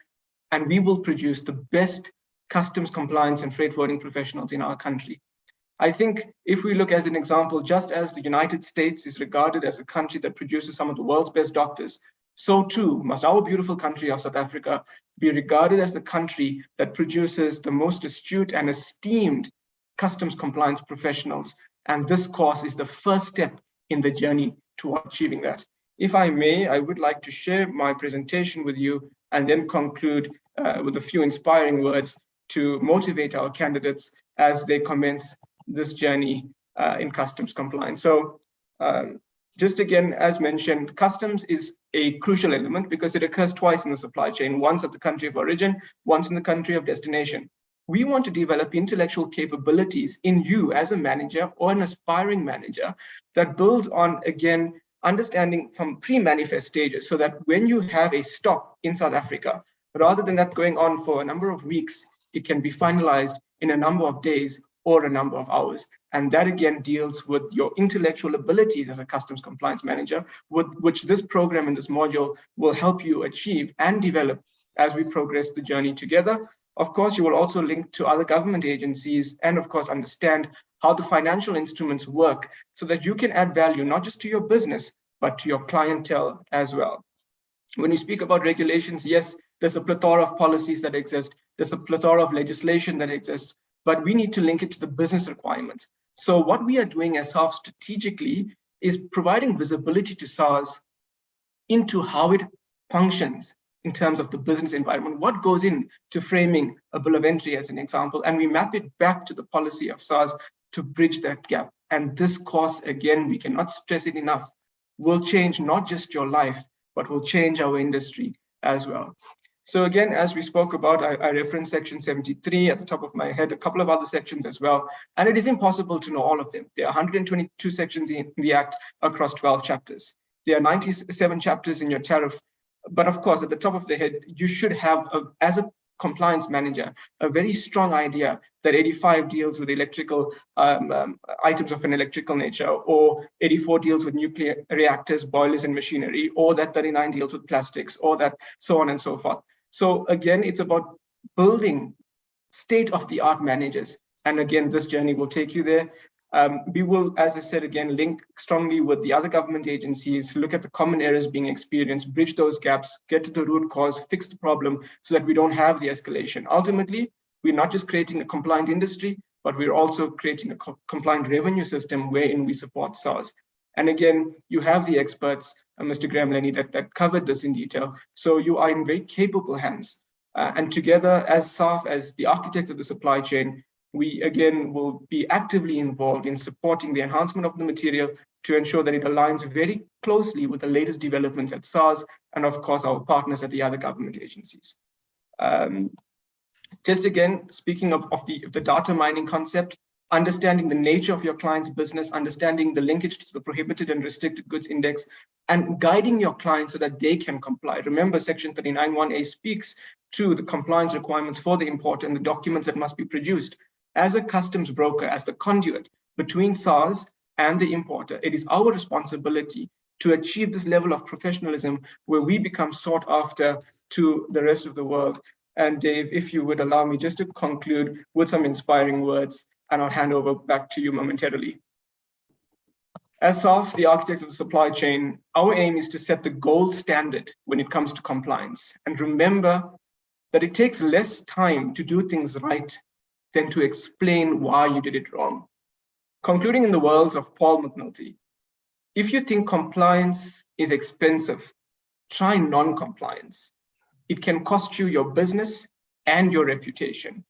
and we will produce the best customs compliance and freight forwarding professionals in our country. I think if we look as an example, just as the United States is regarded as a country that produces some of the world's best doctors, so too must our beautiful country of South Africa be regarded as the country that produces the most astute and esteemed customs compliance professionals. And this course is the first step in the journey to achieving that. If I may, I would like to share my presentation with you and then conclude with a few inspiring words to motivate our candidates as they commence this journey in customs compliance. So just again, as mentioned, customs is a crucial element because it occurs twice in the supply chain, once at the country of origin, once in the country of destination. We want to develop intellectual capabilities in you as a manager or an aspiring manager that builds on, again, understanding from pre-manifest stages so that when you have a stop in South Africa, rather than that going on for a number of weeks, it can be finalized in a number of days or a number of hours. And that again deals with your intellectual abilities as a customs compliance manager, with which this program and this module will help you achieve and develop as we progress the journey together. Of course, you will also link to other government agencies and of course understand how the financial instruments work so that you can add value, not just to your business, but to your clientele as well. When we speak about regulations, yes, there's a plethora of policies that exist. There's a plethora of legislation that exists, but we need to link it to the business requirements. So what we are doing as SARF strategically is providing visibility to SARS into how it functions in terms of the business environment, what goes into framing a bill of entry as an example, and we map it back to the policy of SARS to bridge that gap. And this course, again, we cannot stress it enough, will change not just your life, but will change our industry as well. So again, as we spoke about, I referenced section 73 at the top of my head, a couple of other sections as well, and it is impossible to know all of them. There are 122 sections in the Act across 12 chapters. There are 97 chapters in your tariff, but of course, at the top of the head, you should have, as a compliance manager, a very strong idea that 85 deals with electrical items of an electrical nature, or 84 deals with nuclear reactors, boilers, and machinery, or that 39 deals with plastics, or that so on and so forth. So again, it's about building state-of-the-art managers. And again, this journey will take you there. We will, as I said again, link strongly with the other government agencies, look at the common errors being experienced, bridge those gaps, get to the root cause, fix the problem so that we don't have the escalation. Ultimately, we're not just creating a compliant industry, but we're also creating a compliant revenue system wherein we support SARS. And again, you have the experts, Mr. Graham Lenny, that covered this in detail. So you are in very capable hands. And together as SARF, as the architect of the supply chain, we again will be actively involved in supporting the enhancement of the material to ensure that it aligns very closely with the latest developments at SARS and of course our partners at the other government agencies. Just again, speaking of the data mining concept, understanding the nature of your client's business, understanding the linkage to the prohibited and restricted goods index, and guiding your clients so that they can comply. Remember, section 39(1)(a) speaks to the compliance requirements for the importer and the documents that must be produced. As a customs broker, as the conduit between SARS and the importer, it is our responsibility to achieve this level of professionalism where we become sought after to the rest of the world. And Dave, if you would allow me just to conclude with some inspiring words, and I'll hand over back to you momentarily. As SARF, the architect of the supply chain, our aim is to set the gold standard when it comes to compliance. And remember that it takes less time to do things right than to explain why you did it wrong. Concluding in the words of Paul McNulty, if you think compliance is expensive, try non-compliance. It can cost you your business and your reputation.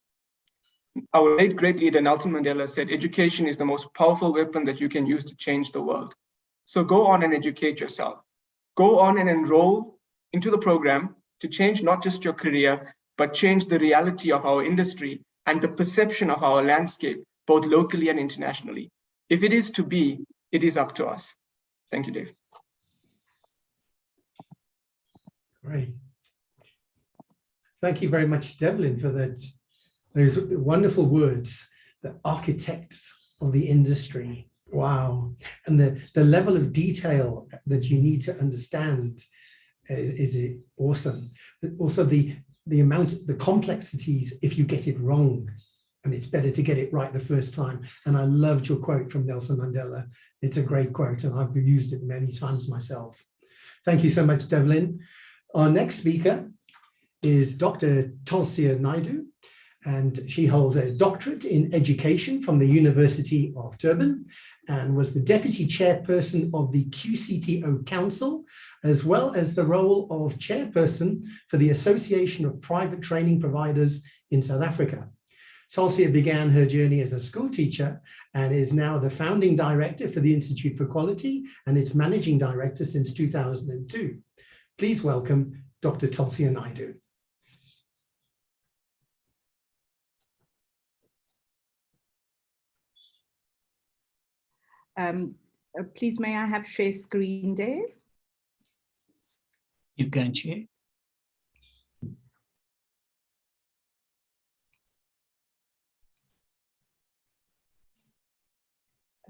Our late great leader Nelson Mandela said, education is the most powerful weapon that you can use to change the world. So go on and educate yourself. Go on and enroll into the program to change not just your career, but change the reality of our industry and the perception of our landscape, both locally and internationally. If it is to be, it is up to us. Thank you, Dave. Great. Thank you very much, Devlin, for those wonderful words, the architects of the industry. Wow. And the level of detail that you need to understand is awesome. But also the complexities if you get it wrong. And it's better to get it right the first time. And I loved your quote from Nelson Mandela. It's a great quote, and I've used it many times myself. Thank you so much, Devlin. Our next speaker is Dr. Tulsia Naidu, and she holds a doctorate in education from the University of Durban and was the deputy chairperson of the QCTO Council, as well as the role of chairperson for the Association of Private Training Providers in South Africa. Tulsia began her journey as a school teacher and is now the founding director for the Institute for Quality and its managing director since 2002. Please welcome Dr. Tulsia Naidu. Please, may I have share screen, Dave? You can share.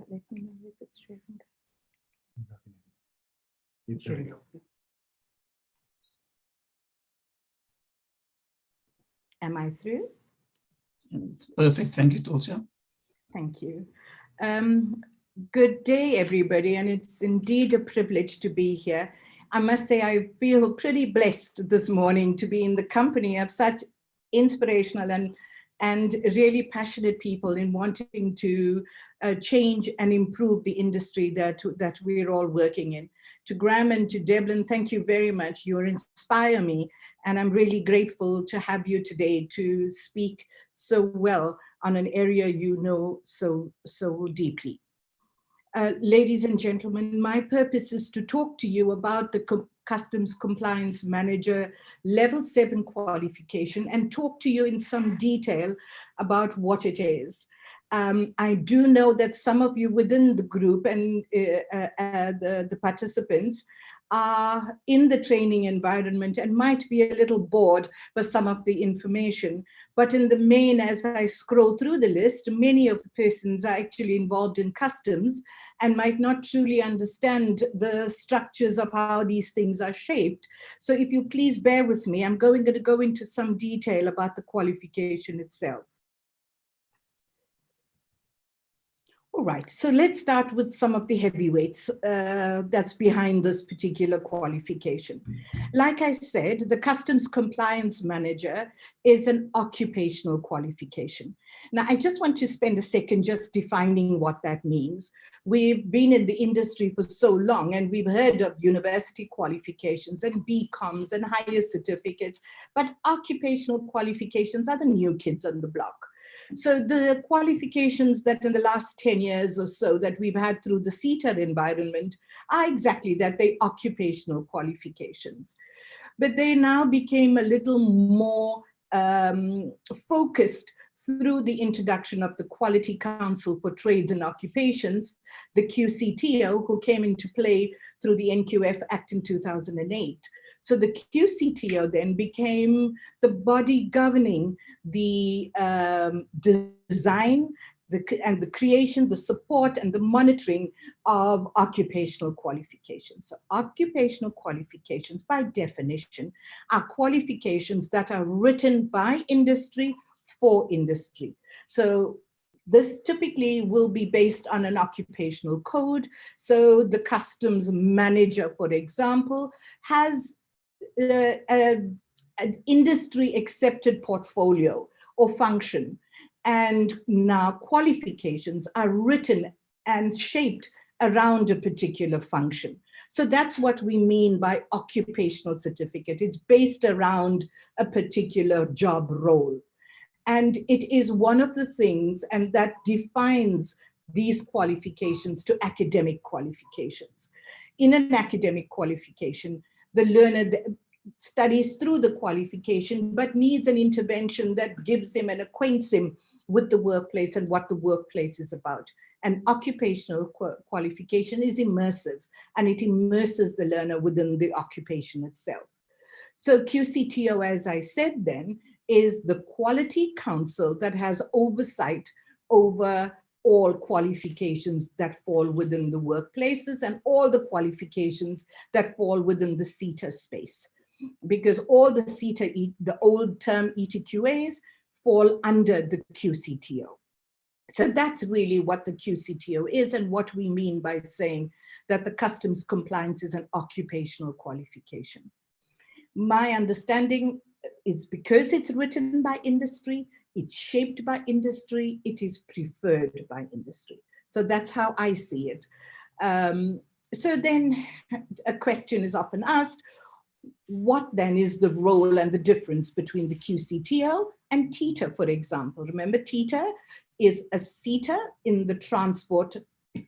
Let me know if it's sharing. Am I through? It's perfect. Thank you, Tulsia. Thank you. Good day, everybody, and it's indeed a privilege to be here. I must say I feel pretty blessed this morning to be in the company of such inspirational and really passionate people in wanting to change and improve the industry that we're all working in. To Graham and to Devlin, thank you very much. You inspire me, and I'm really grateful to have you today to speak so well on an area you know so deeply. Ladies and gentlemen, my purpose is to talk to you about the Customs Compliance Manager Level 7 qualification and talk to you in some detail about what it is. I do know that some of you within the group and the participants are in the training environment and might be a little bored by some of the information. But in the main, as I scroll through the list, many of the persons are actually involved in customs and might not truly understand the structures of how these things are shaped. So if you please bear with me, I'm going to go into some detail about the qualification itself. All right, so let's start with some of the heavyweights that's behind this particular qualification. Like I said, the Customs Compliance Manager is an occupational qualification. Now, I just want to spend a second just defining what that means. We've been in the industry for so long, and we've heard of university qualifications and BComs and higher certificates, but occupational qualifications are the new kids on the block. So the qualifications that in the last 10 years or so that we've had through the CETA environment are exactly that, they occupational qualifications. But they now became a little more focused through the introduction of the Quality Council for Trades and Occupations, the QCTO, who came into play through the NQF Act in 2008. So the QCTO then became the body governing the design and the creation, the support and the monitoring of occupational qualifications. So occupational qualifications by definition are qualifications that are written by industry for industry. So this typically will be based on an occupational code. So the customs manager, for example, has an industry accepted portfolio or function. And now qualifications are written and shaped around a particular function. So that's what we mean by occupational certificate. It's based around a particular job role. And it is one of the things, and that defines these qualifications to academic qualifications. In an academic qualification, the learner studies through the qualification, but needs an intervention that gives him and acquaints him with the workplace and what the workplace is about. An occupational qualification is immersive, and it immerses the learner within the occupation itself. So QCTO, as I said then, is the quality council that has oversight over all qualifications that fall within the workplaces and all the qualifications that fall within the CETA space. Because all the CETA, the old term ETQAs, fall under the QCTO. So that's really what the QCTO is and what we mean by saying that the customs compliance is an occupational qualification. My understanding is because it's written by industry, it's shaped by industry, it is preferred by industry. So that's how I see it. So then a question is often asked, what then is the role and the difference between the QCTO and TITA, for example? Remember, TITA is a CETA in the transport,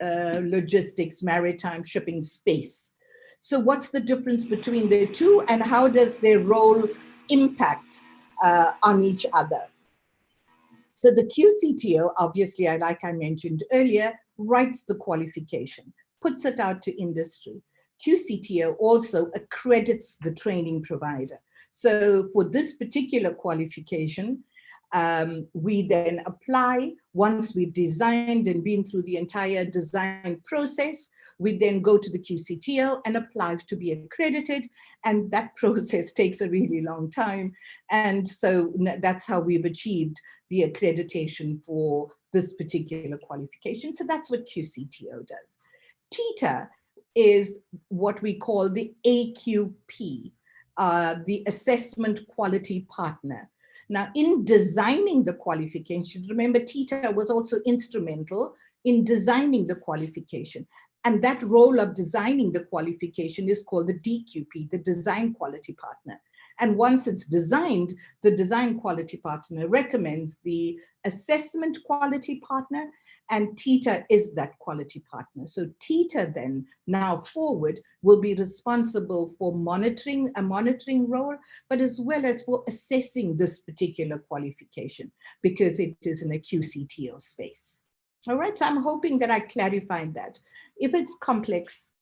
logistics, maritime shipping space. So what's the difference between the two, and how does their role impact on each other? So the QCTO, obviously, like I mentioned earlier, writes the qualification, puts it out to industry. QCTO also accredits the training provider. So for this particular qualification, we then apply, once we've designed and been through the entire design process, We then go to the QCTO and apply to be accredited. And that process takes a really long time. And so that's how we've achieved the accreditation for this particular qualification. So that's what QCTO does. TITA is what we call the AQP, the Assessment Quality Partner. Now, in designing the qualification, remember TITA was also instrumental in designing the qualification. And that role of designing the qualification is called the DQP, the Design Quality Partner. And once it's designed, the Design Quality Partner recommends the Assessment Quality Partner, and TITA is that quality partner. So TITA then, now forward, will be responsible for monitoring, a monitoring role, but as well as for assessing this particular qualification, because it is in a QCTO space. All right, so I'm hoping that I clarified that. If it's complex,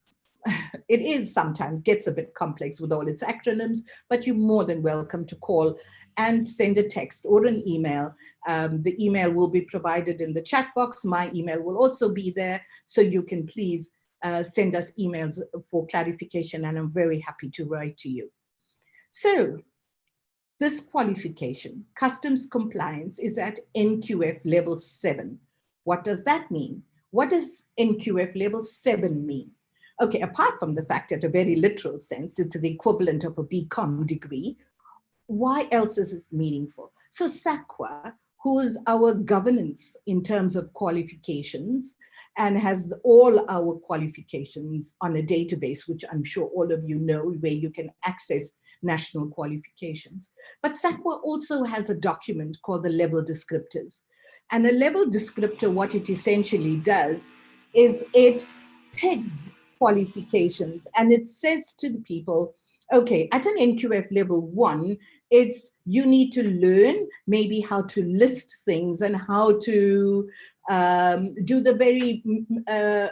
it is sometimes gets a bit complex with all its acronyms, but you're more than welcome to call and send a text or an email. The email will be provided in the chat box. My email will also be there, so you can please send us emails for clarification, and I'm very happy to write to you. So this qualification, customs compliance, is at NQF level 7. What does that mean? What does NQF level 7 mean? Okay, apart from the fact that a very literal sense, it's the equivalent of a BCom degree, why else is it meaningful? So SAQA, who is our governance in terms of qualifications and has all our qualifications on a database, which I'm sure all of you know, where you can access national qualifications. But SAQA also has a document called the level descriptors. And a level descriptor, what it essentially does is it pegs qualifications, and it says to the people, okay, at an NQF level 1, it's you need to learn maybe how to list things and how to do the very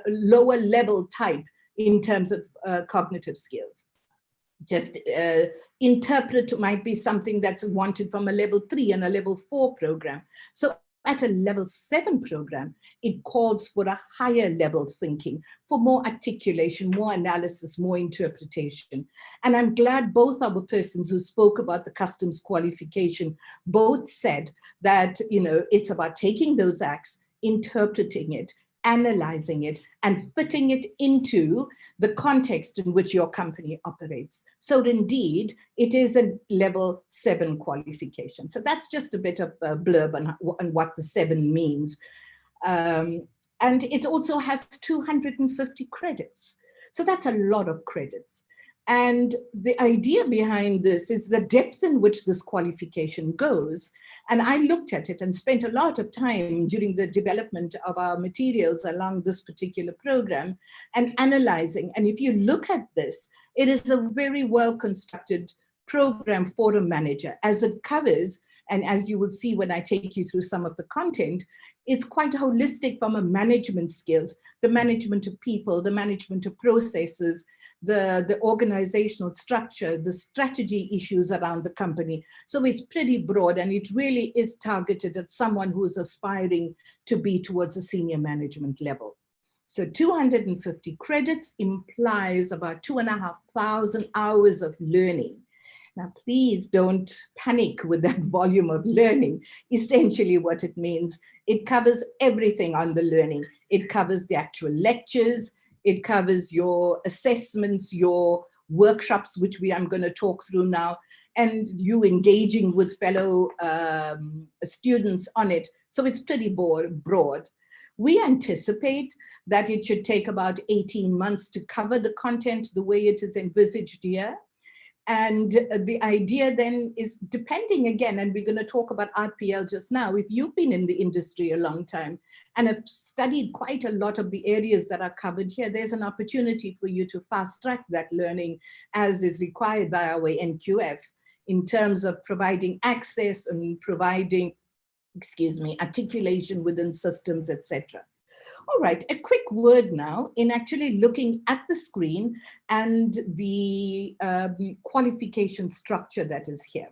lower level type in terms of cognitive skills. Just interpret might be something that's wanted from a level 3 and a level 4 program. So at a level 7 program, it calls for a higher level thinking, for more articulation, more analysis, more interpretation. And I'm glad both our persons who spoke about the customs qualification both said that, you know, it's about taking those acts, interpreting it, analyzing it, and fitting it into the context in which your company operates. So indeed, it is a level 7 qualification. So that's just a bit of a blurb on what the 7 means. And it also has 250 credits. So that's a lot of credits. And the idea behind this is the depth in which this qualification goes. And I looked at it and spent a lot of time during the development of our materials along this particular program and analyzing. And if you look at this, it is a very well constructed program for a manager, as it covers, and as you will see when I take you through some of the content, it's quite holistic from a management skills, the management of people, the management of processes, the organizational structure, the strategy issues around the company. So it's pretty broad, and it really is targeted at someone who is aspiring to be towards a senior management level. So 250 credits implies about 2,500 hours of learning. Now, please don't panic with that volume of learning. Essentially what it means, it covers everything on the learning. It covers the actual lectures, it covers your assessments, your workshops, which I'm going to talk through now, and you engaging with fellow students on it. So it's pretty broad. We anticipate that it should take about 18 months to cover the content the way it is envisaged here. And the idea then is, depending again, and we're going to talk about RPL just now, if you've been in the industry a long time and have studied quite a lot of the areas that are covered here, there's an opportunity for you to fast track that learning as is required by our NQF in terms of providing access and providing, articulation within systems, etc. All right, a quick word now in actually looking at the screen and the qualification structure that is here.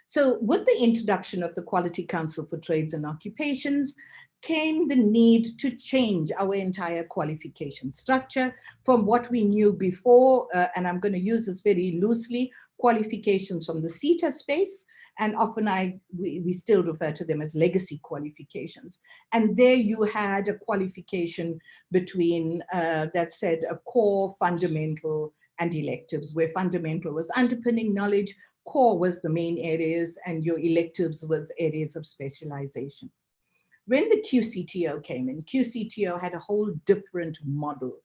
So with the introduction of the Quality Council for Trades and Occupations, came the need to change our entire qualification structure from what we knew before, and I'm going to use this very loosely, qualifications from the CETA space, and often we still refer to them as legacy qualifications. And there you had a qualification between that said a core, fundamental, and electives, where fundamental was underpinning knowledge, core was the main areas, and your electives was areas of specialization. When the QCTO came in, QCTO had a whole different model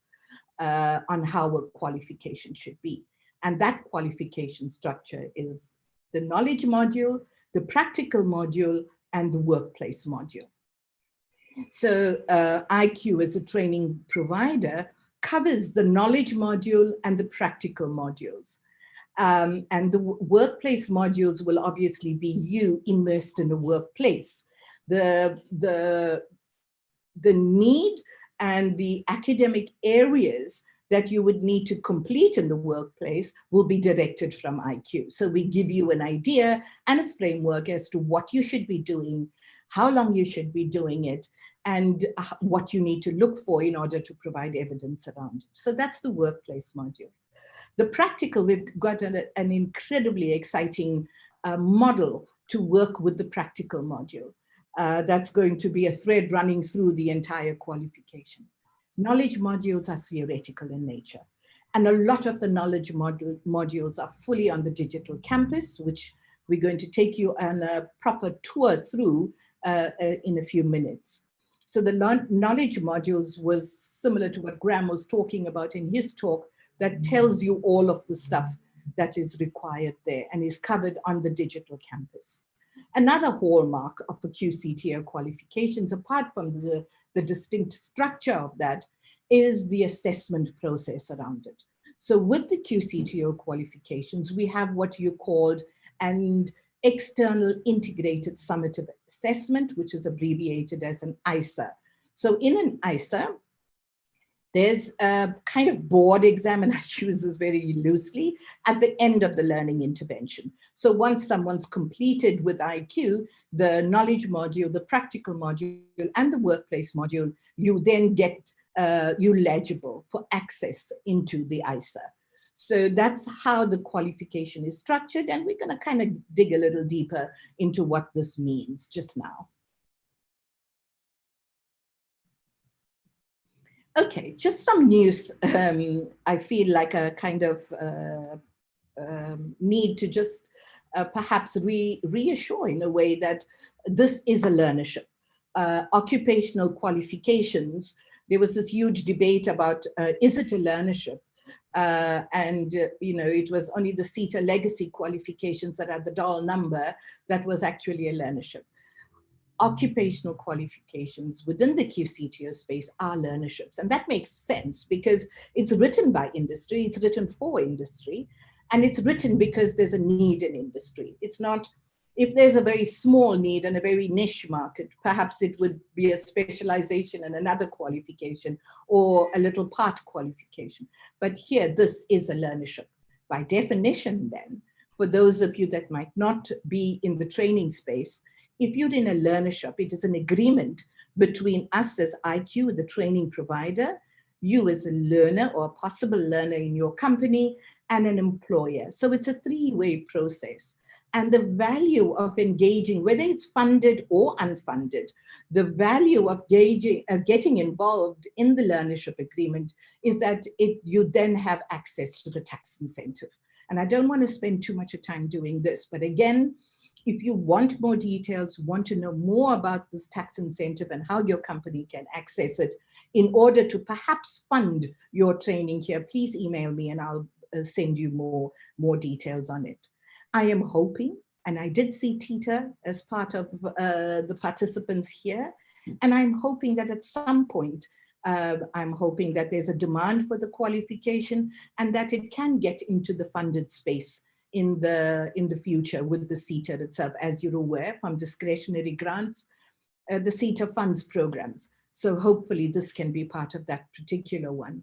on how a qualification should be. And that qualification structure is the knowledge module, the practical module, and the workplace module. So IQ as a training provider covers the knowledge module and the practical modules. And the workplace modules will obviously be you immersed in a workplace. The need and the academic areas that you would need to complete in the workplace will be directed from IQ. So we give you an idea and a framework as to what you should be doing, how long you should be doing it, and what you need to look for in order to provide evidence around it. So that's the workplace module. The practical, we've got an incredibly exciting model to work with the practical module. That's going to be a thread running through the entire qualification. Knowledge modules are theoretical in nature. And a lot of the knowledge modules are fully on the digital campus, which we're going to take you on a proper tour through in a few minutes. So the knowledge modules was similar to what Graham was talking about in his talk, that tells you all of the stuff that is required there and is covered on the digital campus. Another hallmark of the QCTO qualifications, apart from the distinct structure of that, is the assessment process around it. So with the QCTO qualifications, we have what you called an external integrated summative assessment, which is abbreviated as an ISA. So in an ISA, there's a kind of board exam, and I use this very loosely, at the end of the learning intervention. So once someone's completed with IQ, the knowledge module, the practical module, and the workplace module, you then get you eligible for access into the ISA. So that's how the qualification is structured, and we're going to kind of dig a little deeper into what this means just now. Okay, just some news. I feel like a kind of need to just perhaps reassure in a way that this is a learnership. Occupational qualifications, there was this huge debate about is it a learnership? It was only the CETA legacy qualifications that had the doll number that was actually a learnership. Occupational qualifications within the QCTO space are learnerships. And that makes sense because it's written by industry, it's written for industry, and it's written because there's a need in industry. It's not, if there's a very small need and a very niche market, perhaps it would be a specialization and another qualification or a little part qualification. But here, this is a learnership. By definition then, for those of you that might not be in the training space, if you're in a learnership, it is an agreement between us as IQ, the training provider, you as a learner or a possible learner in your company, and an employer. So it's a three-way process. And the value of engaging, whether it's funded or unfunded, the value of getting involved in the learnership agreement is that you then have access to the tax incentive. And I don't want to spend too much time doing this, but again, if you want more details, want to know more about this tax incentive and how your company can access it in order to perhaps fund your training here, please email me and I'll send you more details on it. I am hoping, and I did see Tita as part of the participants here, and I'm hoping that at some point, I'm hoping that there's a demand for the qualification and that it can get into the funded space in the future with the CETA itself. As you're aware from discretionary grants, the CETA funds programs. So hopefully this can be part of that particular one.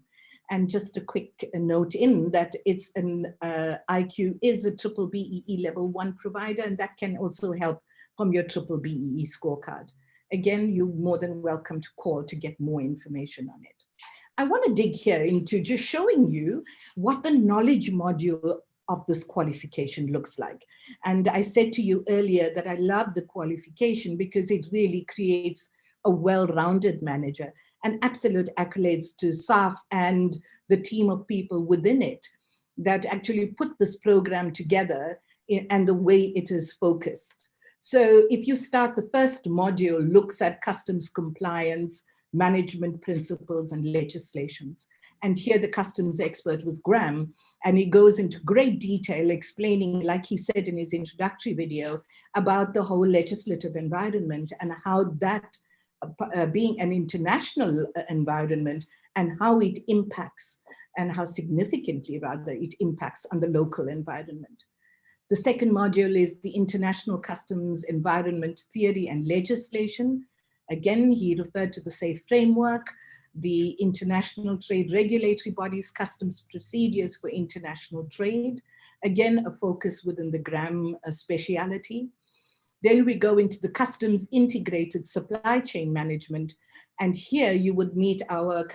And just a quick note in that it's an IQ is a triple BEE level 1 provider, and that can also help from your triple BEE scorecard. again, you're more than welcome to call to get more information on it. I want to dig here into just showing you what the knowledge module of this qualification looks like. And I said to you earlier that I love the qualification because it really creates a well-rounded manager, and absolute accolades to SAF and the team of people within it that actually put this program together and the way it is focused. So if you start, the first module looks at customs compliance, management principles and legislations. And here the customs expert was Graham, and he goes into great detail explaining, like he said in his introductory video, about the whole legislative environment and how that being an international environment and how it impacts, and how significantly rather it impacts on the local environment. The second module is the International Customs Environment Theory and Legislation. Again, he referred to the SAFE framework, the International Trade Regulatory Bodies, Customs Procedures for International Trade. Again, a focus within the Graham speciality. Then we go into the Customs Integrated Supply Chain Management. And here you would meet our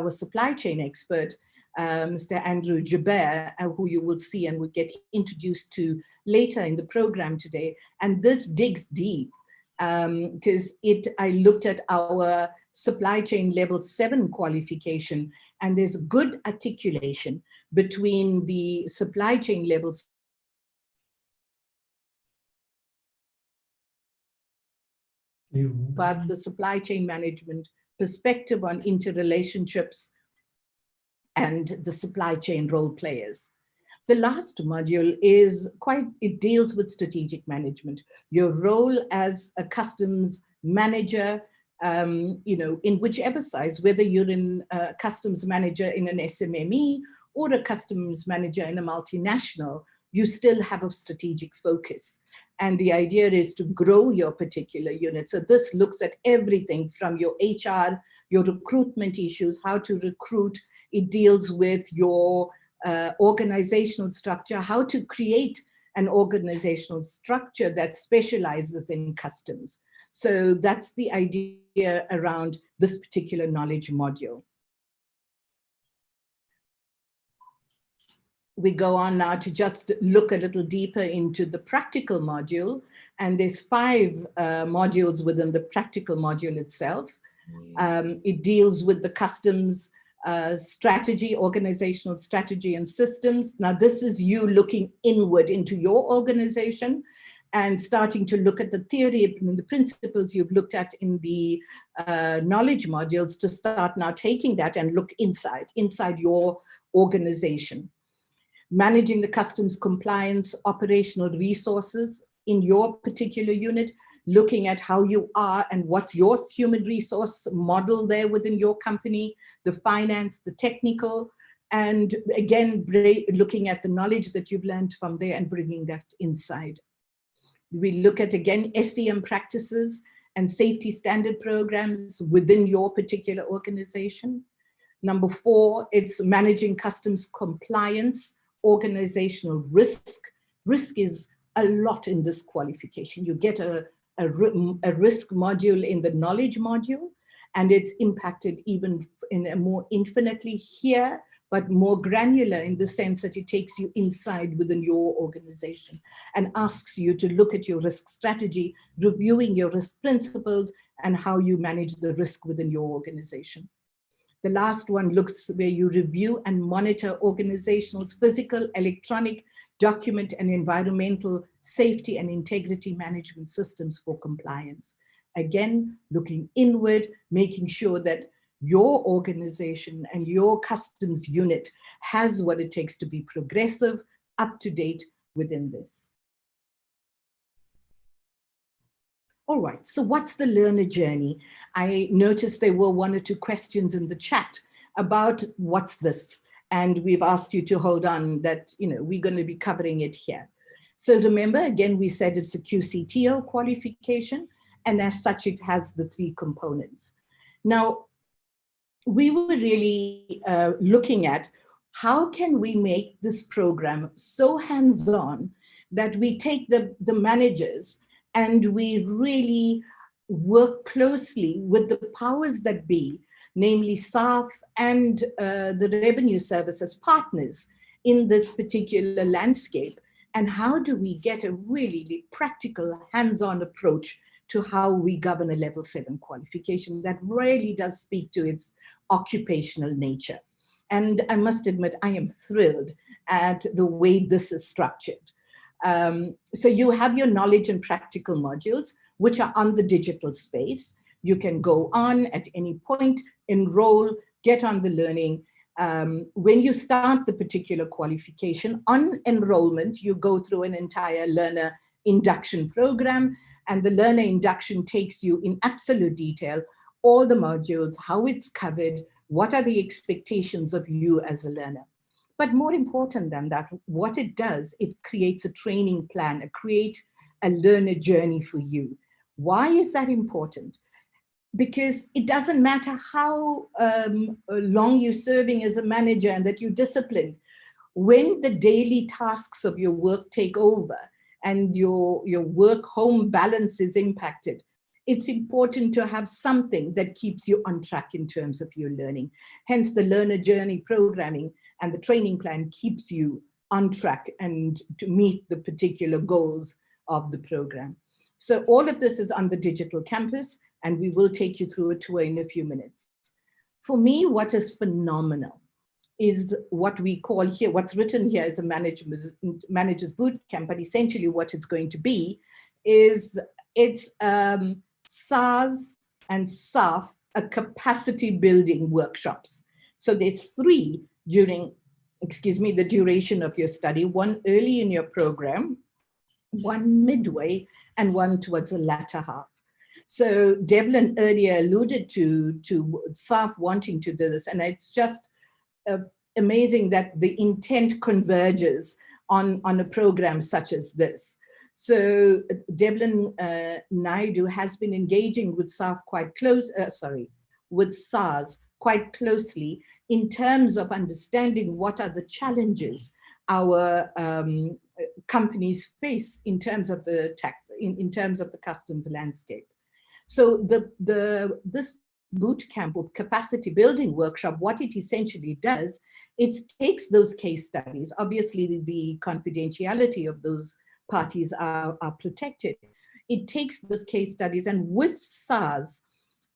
supply chain expert, Mr. Andrew Jaber, who you will see and will get introduced to later in the program today. And this digs deep because I looked at our supply chain level 7 qualification, and there's good articulation between the supply chain levels but the supply chain management perspective on interrelationships and the supply chain role players. The last module it deals with strategic management, your role as a customs manager, in whichever size, whether you're in a customs manager in an SMME or a customs manager in a multinational, you still have a strategic focus. And the idea is to grow your particular unit. So this looks at everything from your HR, your recruitment issues, how to recruit. It deals with your organizational structure, how to create an organizational structure that specializes in customs. So that's the idea around this particular knowledge module. We go on now to just look a little deeper into the practical module. And there's 5 modules within the practical module itself. It deals with the customs strategy, organizational strategy and systems. Now, this is you looking inward into your organization and starting to look at the theory and the principles you've looked at in the knowledge modules to start now taking that and look inside your organization. Managing the customs compliance operational resources in your particular unit, looking at how you are and what's your human resource model there within your company, the finance, the technical, and again, looking at the knowledge that you've learned from there and bringing that inside. We look at, again, SCM practices and safety standard programs within your particular organization. Number 4, it's managing customs compliance, organizational risk. Risk is a lot in this qualification. You get a risk module in the knowledge module, and it's impacted even in a more infinitely here, but more granular in the sense that it takes you inside within your organization and asks you to look at your risk strategy, reviewing your risk principles and how you manage the risk within your organization. The last one looks where you review and monitor organization's physical, electronic, document and environmental safety and integrity management systems for compliance. Again, looking inward, making sure that your organization and your customs unit has what it takes to be progressive, up to date within this. All right, so what's the learner journey? I noticed there were 1 or 2 questions in the chat about what's this, and we've asked you to hold on that, we're going to be covering it here. So remember, again, we said it's a QCTO qualification, and as such, it has the 3 components. Now, we were really looking at how can we make this program so hands-on that we take the managers and we really work closely with the powers that be, namely SAF and the revenue services partners in this particular landscape? And how do we get a really practical, hands-on approach to how we govern a level 7 qualification that really does speak to its occupational nature? And I must admit, I am thrilled at the way this is structured. So you have your knowledge and practical modules, which are on the digital space. You can go on at any point, enroll, get on the learning. When you start the particular qualification, on enrollment, you go through an entire learner induction program, and the learner induction takes you in absolute detail, all the modules, how it's covered, what are the expectations of you as a learner. But more important than that, what it does, it creates a training plan, it creates a learner journey for you. Why is that important? Because it doesn't matter how long you're serving as a manager and that you're disciplined. When the daily tasks of your work take over and your work-home balance is impacted, it's important to have something that keeps you on track in terms of your learning. Hence, the learner journey programming and the training plan keeps you on track and to meet the particular goals of the program. So all of this is on the digital campus, and we will take you through a tour in a few minutes. For me, what is phenomenal is what we call here, what's written here as a manager's boot camp, but essentially what it's going to be is it's SARS and SAF, a capacity building workshops. So there's 3 during, the duration of your study, 1 early in your program, 1 midway, and 1 towards the latter half. So Devlin earlier alluded to SAF wanting to do this, and it's just amazing that the intent converges on a program such as this. So Devlin Naidu has been engaging with SAF quite close, with SARS quite closely in terms of understanding what are the challenges our companies face in terms of the tax, in terms of the customs landscape. So this boot camp or capacity building workshop, what it essentially does, it takes those case studies. Obviously, the confidentiality of those parties are protected. It takes those case studies and with SARS,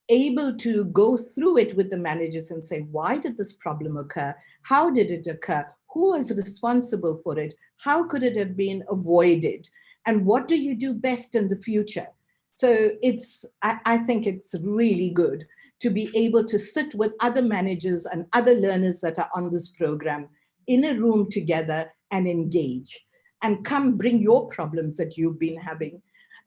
able to go through it with the managers and say, why did this problem occur? How did it occur? Who was responsible for it? How could it have been avoided? And what do you do best in the future? So I think it's really good to be able to sit with other managers and other learners that are on this program in a room together and engage and come bring your problems that you've been having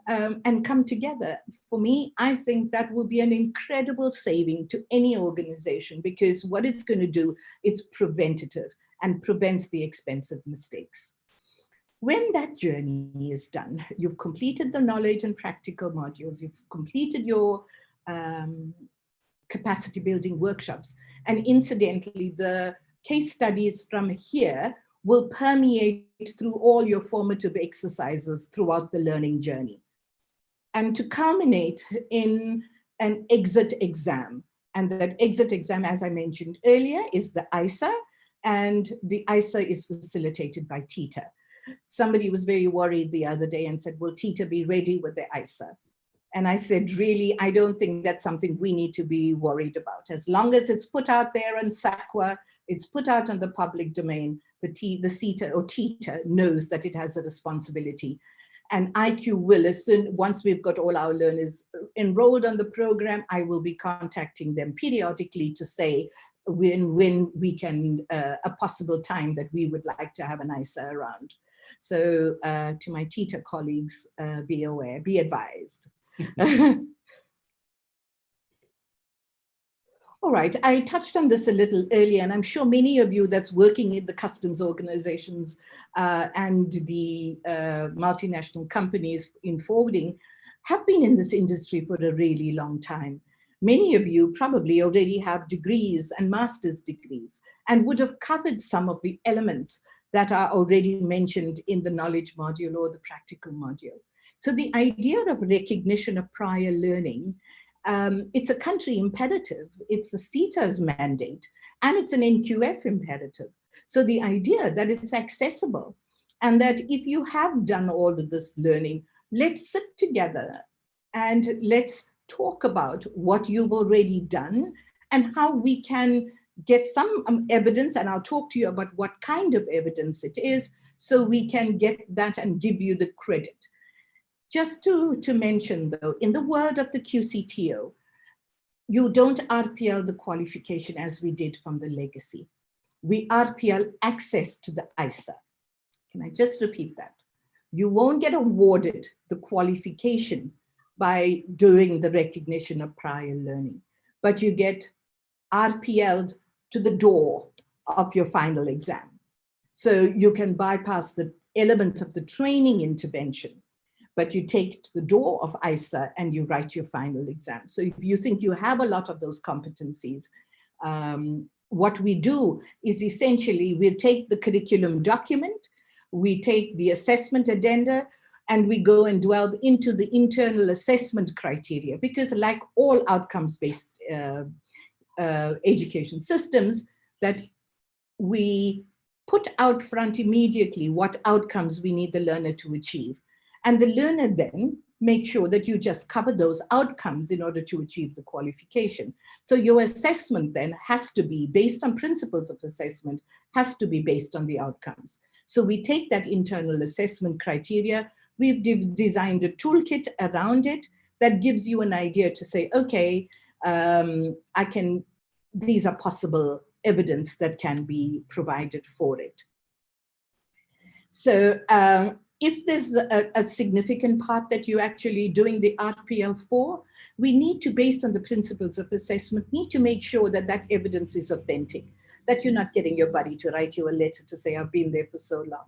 and come together. For me, I think that will be an incredible saving to any organization, because what it's going to do, it's preventative and prevents the expensive mistakes. When that journey is done, you've completed the knowledge and practical modules, you've completed your capacity building workshops, and incidentally, the case studies from here will permeate through all your formative exercises throughout the learning journey. And to culminate in an exit exam. And that exit exam, as I mentioned earlier, is the ISA, and the ISA is facilitated by TITA. Somebody was very worried the other day and said, will TITA be ready with the ISA? And I said, really, I don't think that's something we need to be worried about. As long as it's put out there on SAQA, it's put out on the public domain, the CETA or TITA knows that it has a responsibility. And IQ will, once we've got all our learners enrolled on the program, I will be contacting them periodically to say when we can, a possible time that we would like to have an ISA around. So to my TITA colleagues, be aware, be advised. All right, I touched on this a little earlier, and I'm sure many of you that's working in the customs organizations and the multinational companies in forwarding have been in this industry for a really long time. Many of you probably already have degrees and master's degrees and would have covered some of the elements that are already mentioned in the knowledge module or the practical module. So the idea of recognition of prior learning, it's a country imperative, it's a CETA's mandate, and it's an NQF imperative. So the idea that it's accessible and that if you have done all of this learning, let's sit together and let's talk about what you've already done and how we can get some evidence, and I'll talk to you about what kind of evidence it is, so we can get that and give you the credit. Just to mention though, in the world of the QCTO, you don't RPL the qualification as we did from the legacy. We RPL access to the ISA. Can I just repeat that? You won't get awarded the qualification by doing the recognition of prior learning, but you get RPL'd to the door of your final exam. So you can bypass the elements of the training intervention, but you take to the door of ISA and you write your final exam. So if you think you have a lot of those competencies, what we do is essentially we take the curriculum document, we take the assessment addenda, and we go and delve into the internal assessment criteria, because like all outcomes-based education systems, that we put out front immediately what outcomes we need the learner to achieve. And the learner then make sure that you just cover those outcomes in order to achieve the qualification. So your assessment then has to be based on principles of assessment, has to be based on the outcomes. So we take that internal assessment criteria, we've designed a toolkit around it that gives you an idea to say, okay, these are possible evidence that can be provided for it. So if there's a significant part that you're actually doing the RPL for, we need to, based on the principles of assessment, need to make sure that that evidence is authentic, that you're not getting your buddy to write you a letter to say, I've been there for so long.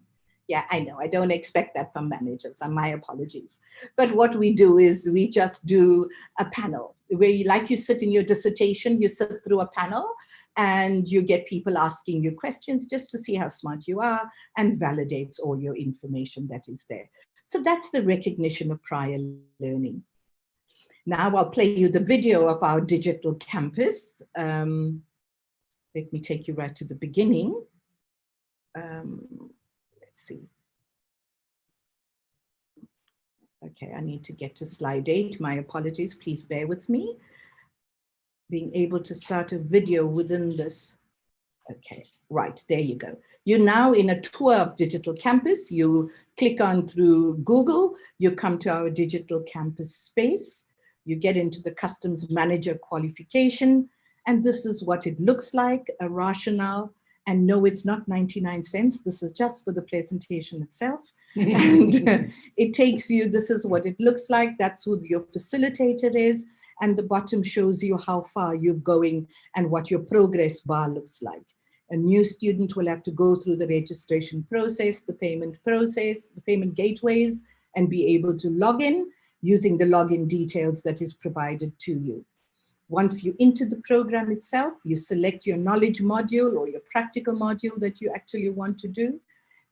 Yeah, I know, I don't expect that from managers, and my apologies. But what we do is we just do a panel where you sit in your dissertation, you sit through a panel and you get people asking you questions just to see how smart you are, and validates all your information that is there. So that's the recognition of prior learning. Now I'll play you the video of our digital campus. Let me take you right to the beginning. Let's see. Okay, I need to get to slide 8. My apologies, please bear with me. Being able to start a video within this. Okay, right, there you go. You're now in a tour of digital campus. You click on through Google, you come to our digital campus space, you get into the customs manager qualification, and this is what it looks like, a rationale. And no, it's not 99 cents. This is just for the presentation itself. And it takes you, this is what it looks like. That's who your facilitator is. And the bottom shows you how far you're going and what your progress bar looks like. A new student will have to go through the registration process, the payment gateways, and be able to log in using the login details that is provided to you. Once you into the program itself, you select your knowledge module or your practical module that you actually want to do.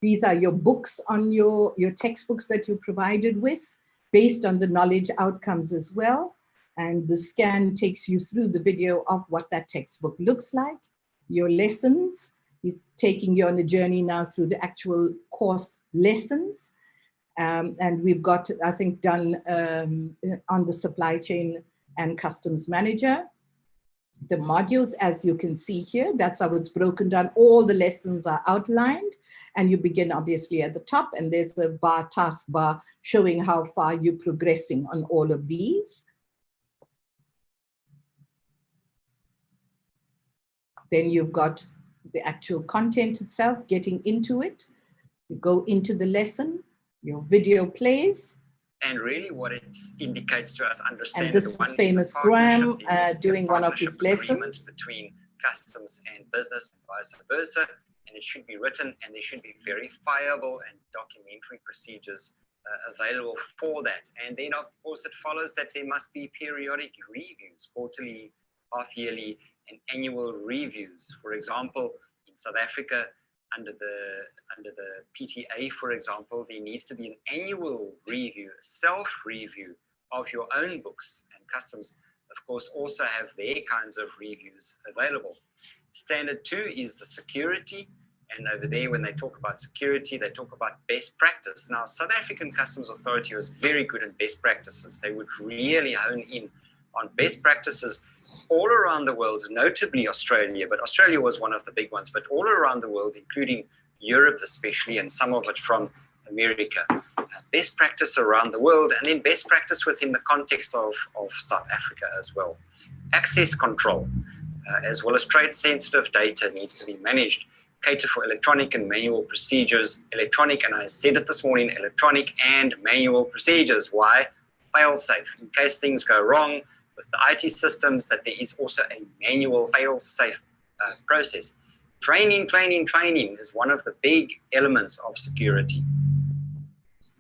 These are your books on your textbooks that you're provided with, based on the knowledge outcomes as well. And the scan takes you through the video of what that textbook looks like. Your lessons, is taking you on a journey now through the actual course lessons. And we've got, I think, done on the supply chain and customs manager. The modules, as you can see here, that's how it's broken down. All the lessons are outlined, and you begin obviously at the top, and there's a bar, task bar, showing how far you're progressing on all of these. Then you've got the actual content itself, getting into it. You go into the lesson, your video plays. And really what it indicates to us, understand and this is famous Graham doing one of his lessons between customs and business and vice versa, and it should be written, and there should be verifiable and documentary procedures available for that. And then of course it follows that there must be periodic reviews, quarterly, half-yearly and annual reviews. For example, in South Africa, under the PTA, for example, there needs to be an annual review, self-review of your own books, and customs, of course, also have their kinds of reviews available. Standard 2 is the security, and over there, when they talk about security, they talk about best practice. Now, South African Customs Authority was very good in best practices. They would really hone in on best practices all around the world, notably Australia, but Australia was one of the big ones, but all around the world, including Europe especially, and some of it from America. Best practice around the world, and then best practice within the context of South Africa as well. Access control, as well as trade-sensitive data needs to be managed. Cater for electronic and manual procedures. Electronic, and I said it this morning, electronic and manual procedures. Why? Fail-safe. In case things go wrong with the IT systems, that there is also a manual fail-safe process. Training is one of the big elements of security.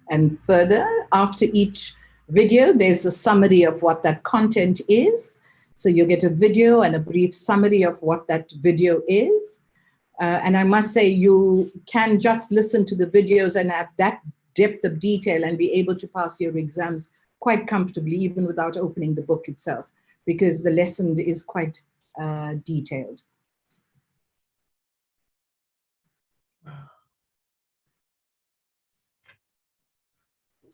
And further, after each video, there's a summary of what that content is. So you get a video and a brief summary of what that video is. And I must say, you can just listen to the videos and have that depth of detail and be able to pass your exams quite comfortably, even without opening the book itself, because the lesson is quite detailed.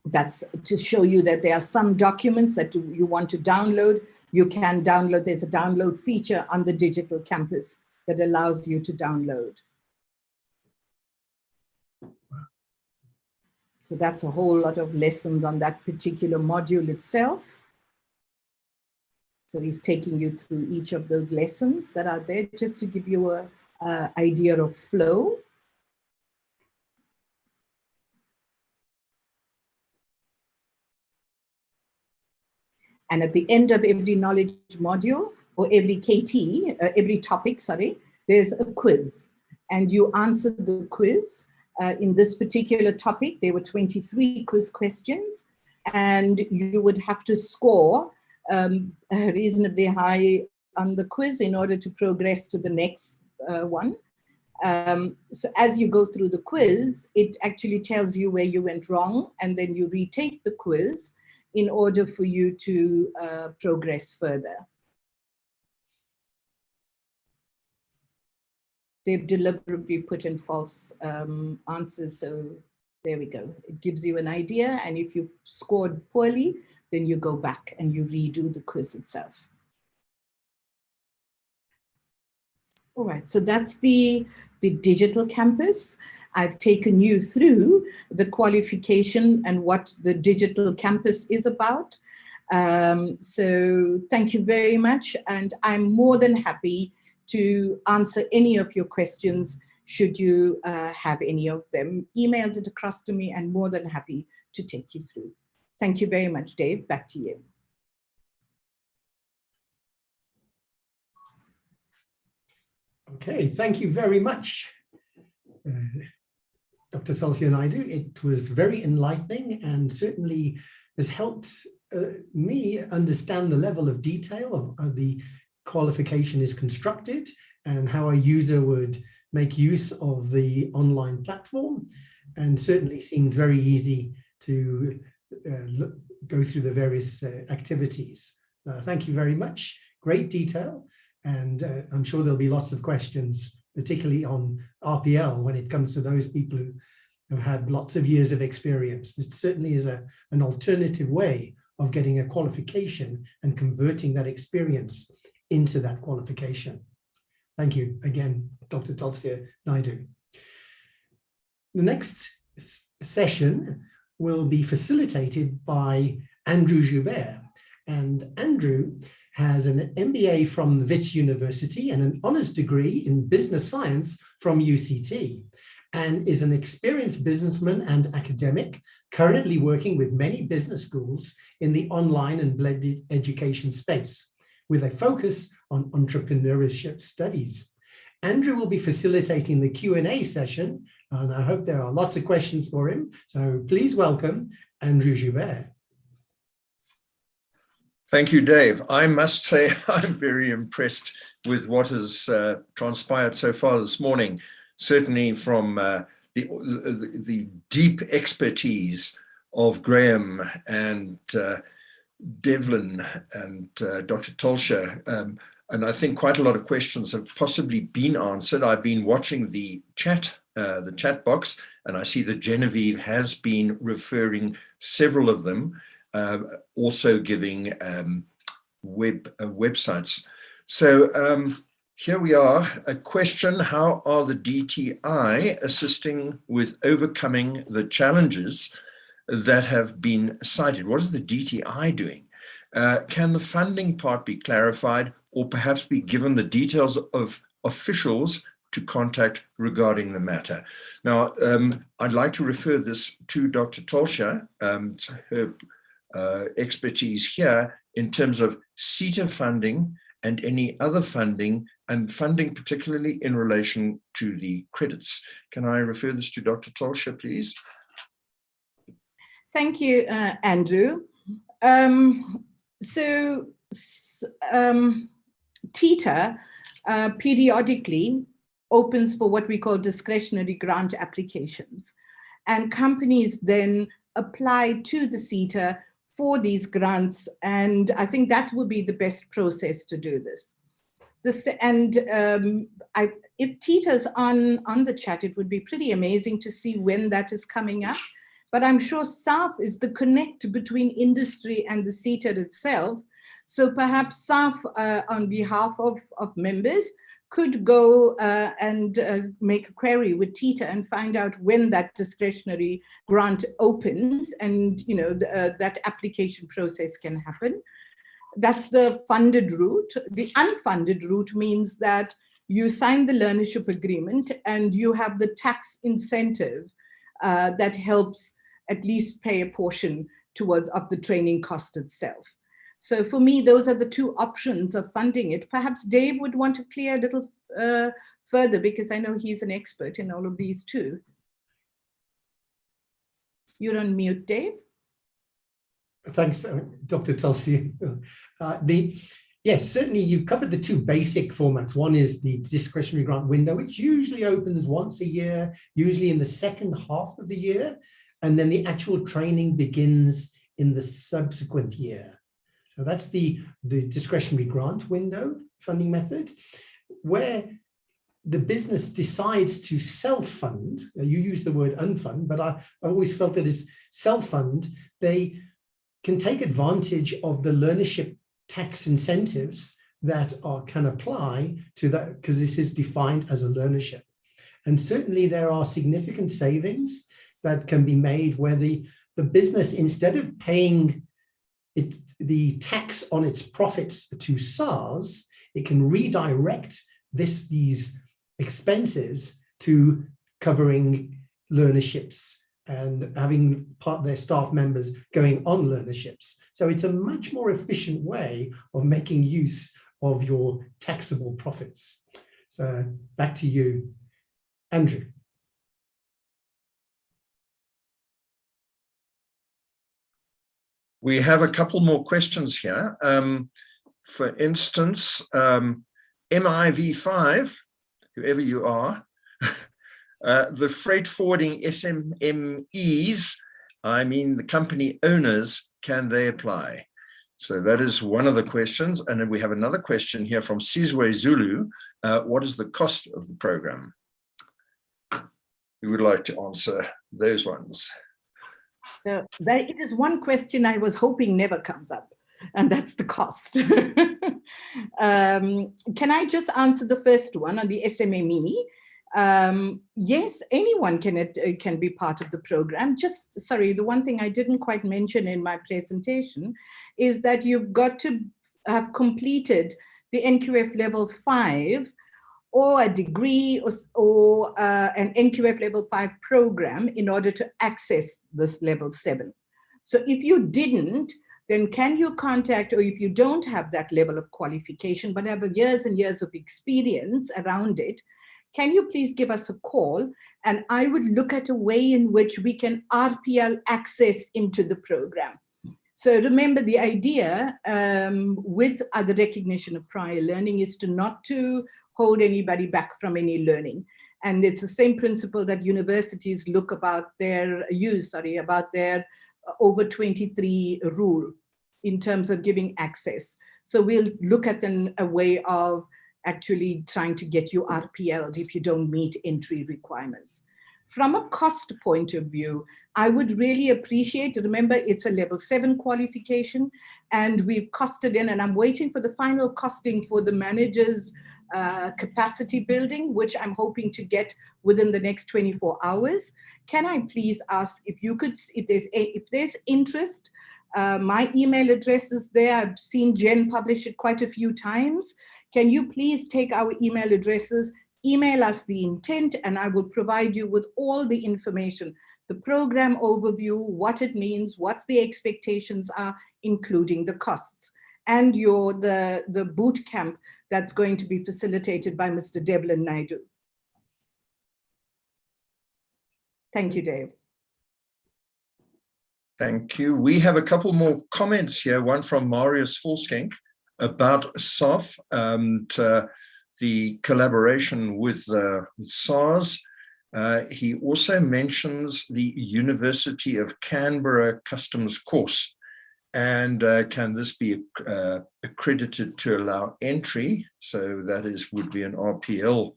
That's to show you that there are some documents that you want to download. You can download, there's a download feature on the digital campus that allows you to download. So that's a whole lot of lessons on that particular module itself. So he's taking you through each of those lessons that are there, just to give you an idea of flow. And at the end of every knowledge module, or every KT, every topic, sorry, there's a quiz. And you answer the quiz. In this particular topic, there were 23 quiz questions, and you would have to score reasonably high on the quiz in order to progress to the next one. So as you go through the quiz, it actually tells you where you went wrong, and then you retake the quiz in order for you to progress further. They've deliberately put in false answers, so there we go. It gives you an idea, and if you scored poorly, then you go back and you redo the quiz itself. All right, so that's the digital campus. I've taken you through the qualification and what the digital campus is about. So thank you very much, and I'm more than happy to answer any of your questions should you have any of them. Emailed it across to me, and more than happy to take you through. Thank you very much, Dave. Back to you. Okay, thank you very much, Dr. Tulsia Naidu. It was very enlightening and certainly has helped me understand the level of detail of the qualification is constructed and how a user would make use of the online platform, and certainly seems very easy to go through the various activities. Thank you very much. Great detail, and I'm sure there'll be lots of questions, particularly on RPL when it comes to those people who have had lots of years of experience. It certainly is an alternative way of getting a qualification and converting that experience into that qualification. Thank you again, Dr. Tulsia Naidu. The next session will be facilitated by Andrew Joubert. And Andrew has an MBA from the Wits University and an honors degree in business science from UCT, and is an experienced businessman and academic, currently working with many business schools in the online and blended education space, with a focus on entrepreneurship studies. Andrew will be facilitating the Q&A session, and I hope there are lots of questions for him. So please welcome Andrew Joubert. Thank you, Dave. I must say I'm very impressed with what has transpired so far this morning. certainly from the deep expertise of Graham and Devlin and Dr. Tolsha. And I think quite a lot of questions have possibly been answered. I've been watching the chat box, and I see that Genevieve has been referring several of them, also giving websites. So here we are, a question: how are the DTI assisting with overcoming the challenges that have been cited? What is the DTI doing? Can the funding part be clarified, or perhaps be given the details of officials to contact regarding the matter? Now, I'd like to refer this to Dr. Tolsha, her expertise here in terms of CETA funding and any other funding, and funding particularly in relation to the credits. Can I refer this to Dr. Tolsha, please? Thank you, Andrew. TITA periodically opens for what we call discretionary grant applications, and companies then apply to the CETA for these grants, and I think that would be the best process to do this. If TITA's on the chat, it would be pretty amazing to see when that is coming up. But I'm sure SARF is the connect between industry and the CETA itself. So perhaps SARF, on behalf of members, could go and make a query with TITA and find out when that discretionary grant opens, and that application process can happen. That's the funded route. The unfunded route means that you sign the learnership agreement and you have the tax incentive that helps at least pay a portion towards of the training cost itself. So for me, those are the two options of funding it. Perhaps Dave would want to clear a little further, because I know he's an expert in all of these too. You're on mute, Dave. Thanks, Dr. Tulsi. Yes, certainly you've covered the two basic formats. One is the discretionary grant window, which usually opens once a year, usually in the second half of the year. And then the actual training begins in the subsequent year. So that's the discretionary grant window funding method, where the business decides to self-fund. You use the word unfund, but I always felt that it's self-fund. They can take advantage of the learnership tax incentives that can apply to that, because this is defined as a learnership. And certainly there are significant savings that can be made where the business, instead of paying the tax on its profits to SARS, it can redirect these expenses to covering learnerships and having their staff members going on learnerships. So it's a much more efficient way of making use of your taxable profits. So back to you, Andrew. We have a couple more questions here. For instance, MIV5, whoever you are, the freight forwarding SMMEs, I mean the company owners, can they apply? So that is one of the questions. And then we have another question here from Sizwe Zulu. What is the cost of the program? Who would like to answer those ones? So it is one question I was hoping never comes up, and that's the cost. Can I just answer the first one on the SMME? Yes, anyone can be part of the program. Just, sorry, the one thing I didn't quite mention in my presentation is that you've got to have completed the NQF level 5 or a degree or an NQF level 5 program in order to access this level 7. So if you didn't, then can you contact, or if you don't have that level of qualification, but have years and years of experience around it, can you please give us a call? And I would look at a way in which we can RPL access into the program. So remember, the idea with other recognition of prior learning is to not to hold anybody back from any learning. And it's the same principle that universities look about their over 23 rule in terms of giving access. So we'll look at a way of actually trying to get you RPL'd if you don't meet entry requirements. From a cost point of view, I would really appreciate, remember it's a level 7 qualification, and we've costed in, and I'm waiting for the final costing for the managers' capacity building, which I'm hoping to get within the next 24 hours. Can I please ask if you could, if there's interest, my email address is there. I've seen Jen publish it quite a few times. Can you please take our email addresses, email us the intent, and I will provide you with all the information, the program overview, what it means, what the expectations are, including the costs, and the boot camp that's going to be facilitated by Mr. Devlin Naidu. Thank you, Dave. Thank you. We have a couple more comments here, one from Marius Volskenk about SARF and the collaboration with SARS. He also mentions the University of Canberra Customs course, and can this be accredited to allow entry? So that would be an RPL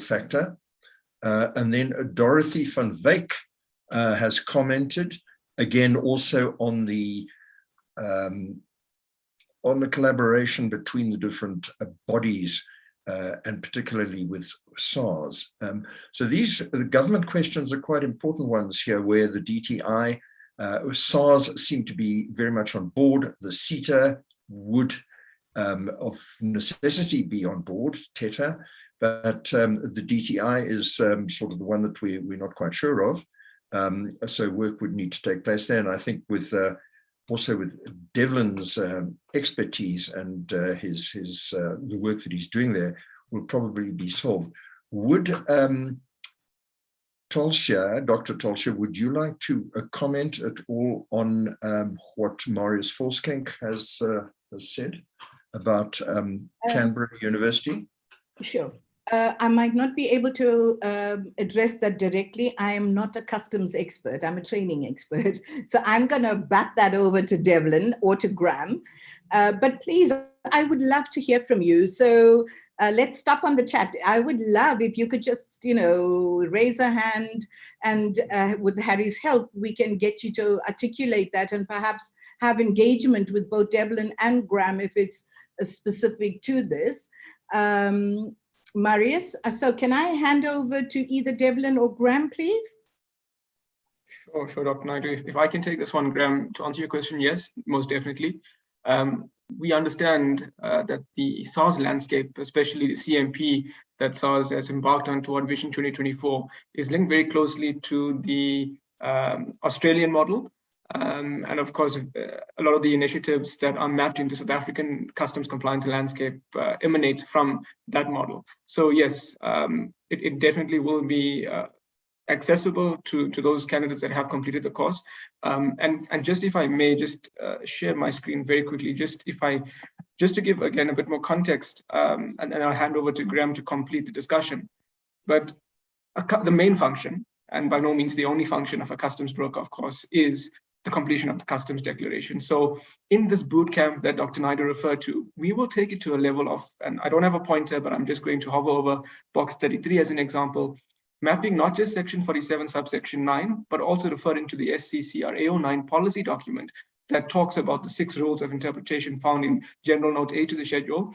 factor. And then Dorothy van Wyk has commented again also on the collaboration between the different bodies, and particularly with SARS. So the government questions are quite important ones here, where the DTI, SARS seem to be very much on board. The CETA would of necessity be on board, TETA, but the DTI is sort of the one that we're not quite sure of. So work would need to take place there. And I think with also with Devlin's expertise and the work that he's doing there will probably be solved. Would Tolsha, Dr. Tolsha, would you like to comment at all on what Marius Volskenk has said about Canberra University? Sure. I might not be able to address that directly. I am not a customs expert. I'm a training expert. So I'm going to bat that over to Devlin or to Graham. But please, I would love to hear from you. So let's stop on the chat. I would love if you could just, raise a hand, and with Harry's help, we can get you to articulate that and perhaps have engagement with both Devlin and Graham if it's specific to this. Marius, so can I hand over to either Devlin or Graham, please? Sure, Dr. Naidu. If I can take this one, Graham, to answer your question, yes, most definitely. We understand that the SARS landscape, especially the CMP that SARS has embarked on toward Vision 2024, is linked very closely to the Australian model. And of course, a lot of the initiatives that are mapped into South African customs compliance landscape emanates from that model. So yes, it definitely will be accessible to those candidates that have completed the course. And just if I may just share my screen very quickly, just to give again a bit more context, and then I'll hand over to Graham to complete the discussion. But the main function, and by no means the only function of a customs broker, of course, is the completion of the customs declaration. So in this boot camp that Dr. Naidu referred to, we will take it to a level of, and I don't have a pointer, but I'm just going to hover over box 33 as an example, mapping not just section 47 subsection 9, but also referring to the SCCR AO9 policy document that talks about the 6 rules of interpretation found in General Note A to the schedule,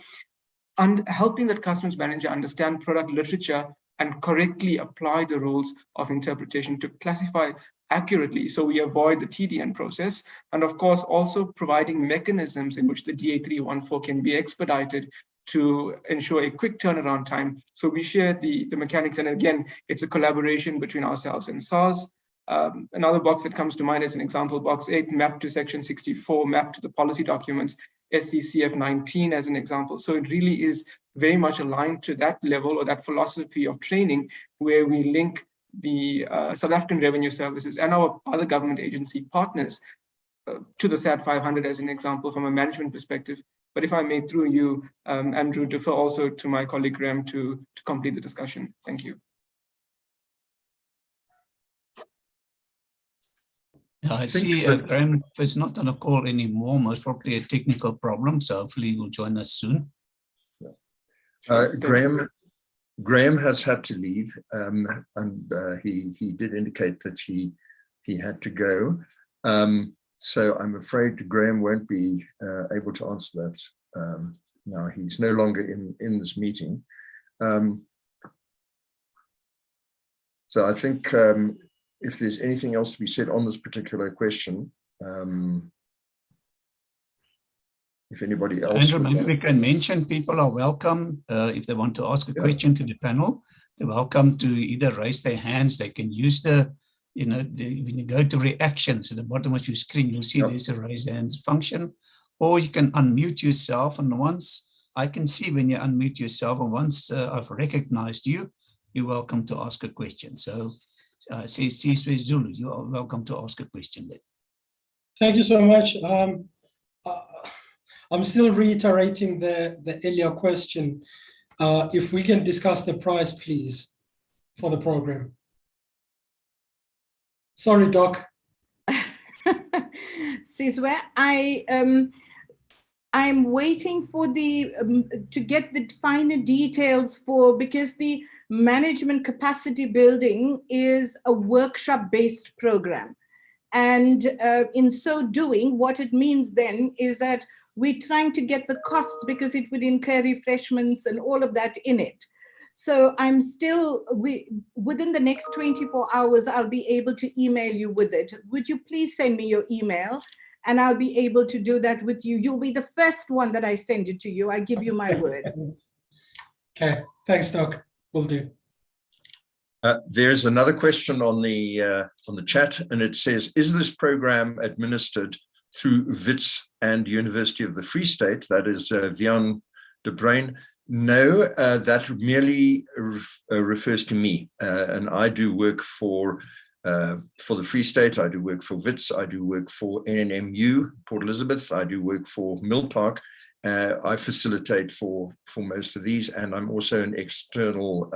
and helping that customs manager understand product literature and correctly apply the rules of interpretation to classify accurately, so we avoid the TDN process, and of course also providing mechanisms in which the DA314 can be expedited to ensure a quick turnaround time. So we share the mechanics, and again, it's a collaboration between ourselves and SARS. Another box that comes to mind as an example, box 8, mapped to section 64, mapped to the policy documents, SCCF 19 as an example. So it really is very much aligned to that level or that philosophy of training, where we link the South African Revenue Services and our other government agency partners to the SAT 500 as an example from a management perspective, But if I may, through you, Andrew, defer also to my colleague Graham to complete the discussion. Thank you. I see Graham is not on a call anymore, most probably a technical problem, so hopefully he will join us soon. Graham has had to leave, and he did indicate that he had to go. So I'm afraid Graham won't be able to answer that. Now he's no longer in this meeting. So I think if there's anything else to be said on this particular question, if anybody else. Andrew, maybe we can mention people are welcome if they want to ask a question to the panel. They're welcome to either raise their hands. They can use when you go to reactions at the bottom of your screen, you'll see there's a raise hands function, or you can unmute yourself. And once I can see when you unmute yourself, and once I've recognized you, you're welcome to ask a question. So says Sizwe Zulu, you are welcome to ask a question then. Thank you so much. I'm still reiterating the earlier question. If we can discuss the price, please, for the program. Sorry, Doc. Sizwe, I'm waiting for to get the finer details because the management capacity building is a workshop-based program. And in so doing, what it means then is that we're trying to get the costs because it would incur refreshments and all of that in it. So I'm still, within the next 24 hours, I'll be able to email you with it. Would you please send me your email and I'll be able to do that with you. You'll be the first one that I send it to you. I give you my word. Okay, thanks, Doc. Will do. There's another question on the chat, and it says, is this program administered through WITS and University of the Free State? That is Vian de Bruin. No, that merely refers to me, and I do work for the Free State. I do work for WITS. I do work for NNMU, Port Elizabeth. I do work for Millpark. I facilitate for most of these, and I'm also an external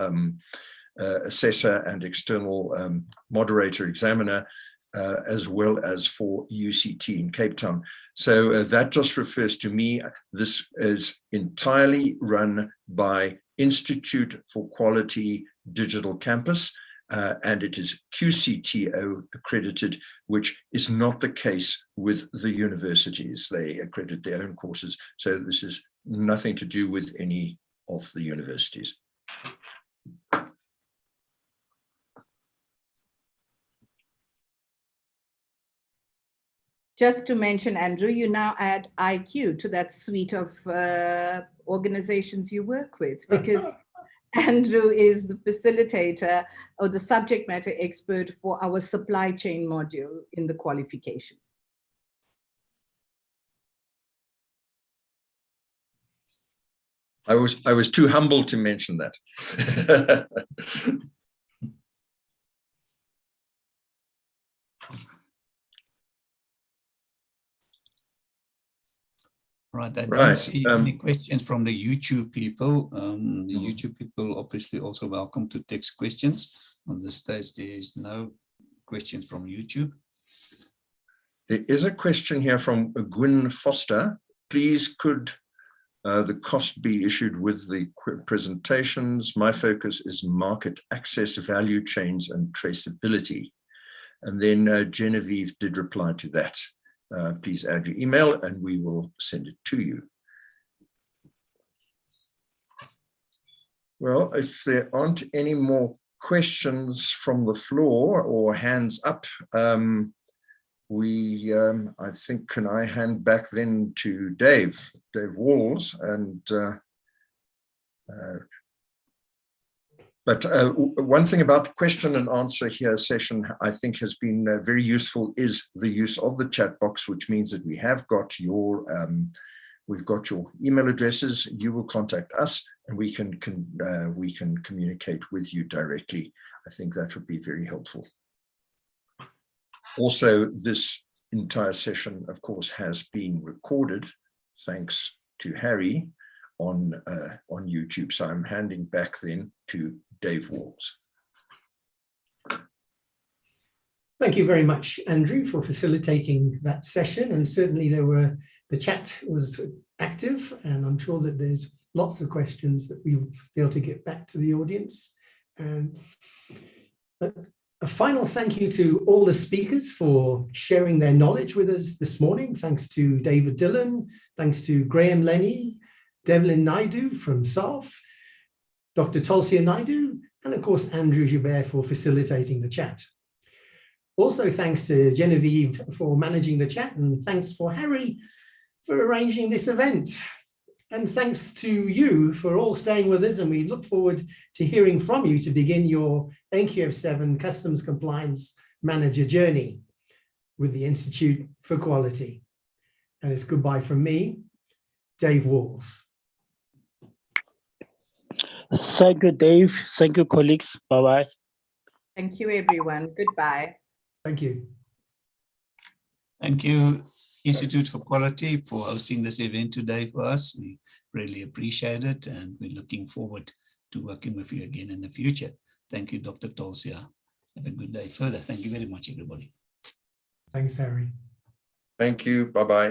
assessor and external moderator examiner, as well as for UCT in Cape Town. So that just refers to me. This is entirely run by Institute for Quality Digital Campus, and it is QCTO accredited, which is not the case with the universities. They accredit their own courses. So this is nothing to do with any of the universities. Just to mention, Andrew, you now add IQ to that suite of organizations you work with, because Andrew is the facilitator or the subject matter expert for our supply chain module in the qualification. I was too humble to mention that. Right, I don't see any questions from the YouTube people. The YouTube people obviously also welcome to text questions. On this stage, there is no questions from YouTube. There is a question here from Gwyn Foster. Please, could the cost be issued with the presentations? My focus is market access, value chains, and traceability. And then Genevieve did reply to that. Please add your email and we will send it to you. Well, if there aren't any more questions from the floor or hands up, I think, can I hand back then to Dave Walls, and but one thing about the question and answer here session I think has been very useful is the use of the chat box, which means that we have got your we've got your email addresses. You will contact us and we can communicate with you directly. I think that would be very helpful. Also, this entire session, of course, has been recorded thanks to Harry on YouTube. So I'm handing back then to Dave Walls. Thank you very much, Andrew, for facilitating that session. And certainly the chat was active, and I'm sure that there's lots of questions that we'll be able to get back to the audience. And a final thank you to all the speakers for sharing their knowledge with us this morning. Thanks to David Dillon, thanks to Graham Lenny, Devlin Naidu from SARF, Dr. Tulsia Naidu, and of course, Andrew Joubert for facilitating the chat. Also, thanks to Genevieve for managing the chat, and thanks for Harry for arranging this event. And thanks to you for all staying with us, and we look forward to hearing from you to begin your NQF7 Customs Compliance Manager journey with the Institute for Quality. And it's goodbye from me, Dave Walls. Thank you, Dave. Thank you, colleagues. Bye-bye. Thank you, everyone. Goodbye. Thank you. Thank you, Institute for Quality, for hosting this event today for us. We really appreciate it, and we're looking forward to working with you again in the future. Thank you, Dr. Tulsia. Have a good day further. Thank you very much, everybody. Thanks, Harry. Thank you. Bye-bye.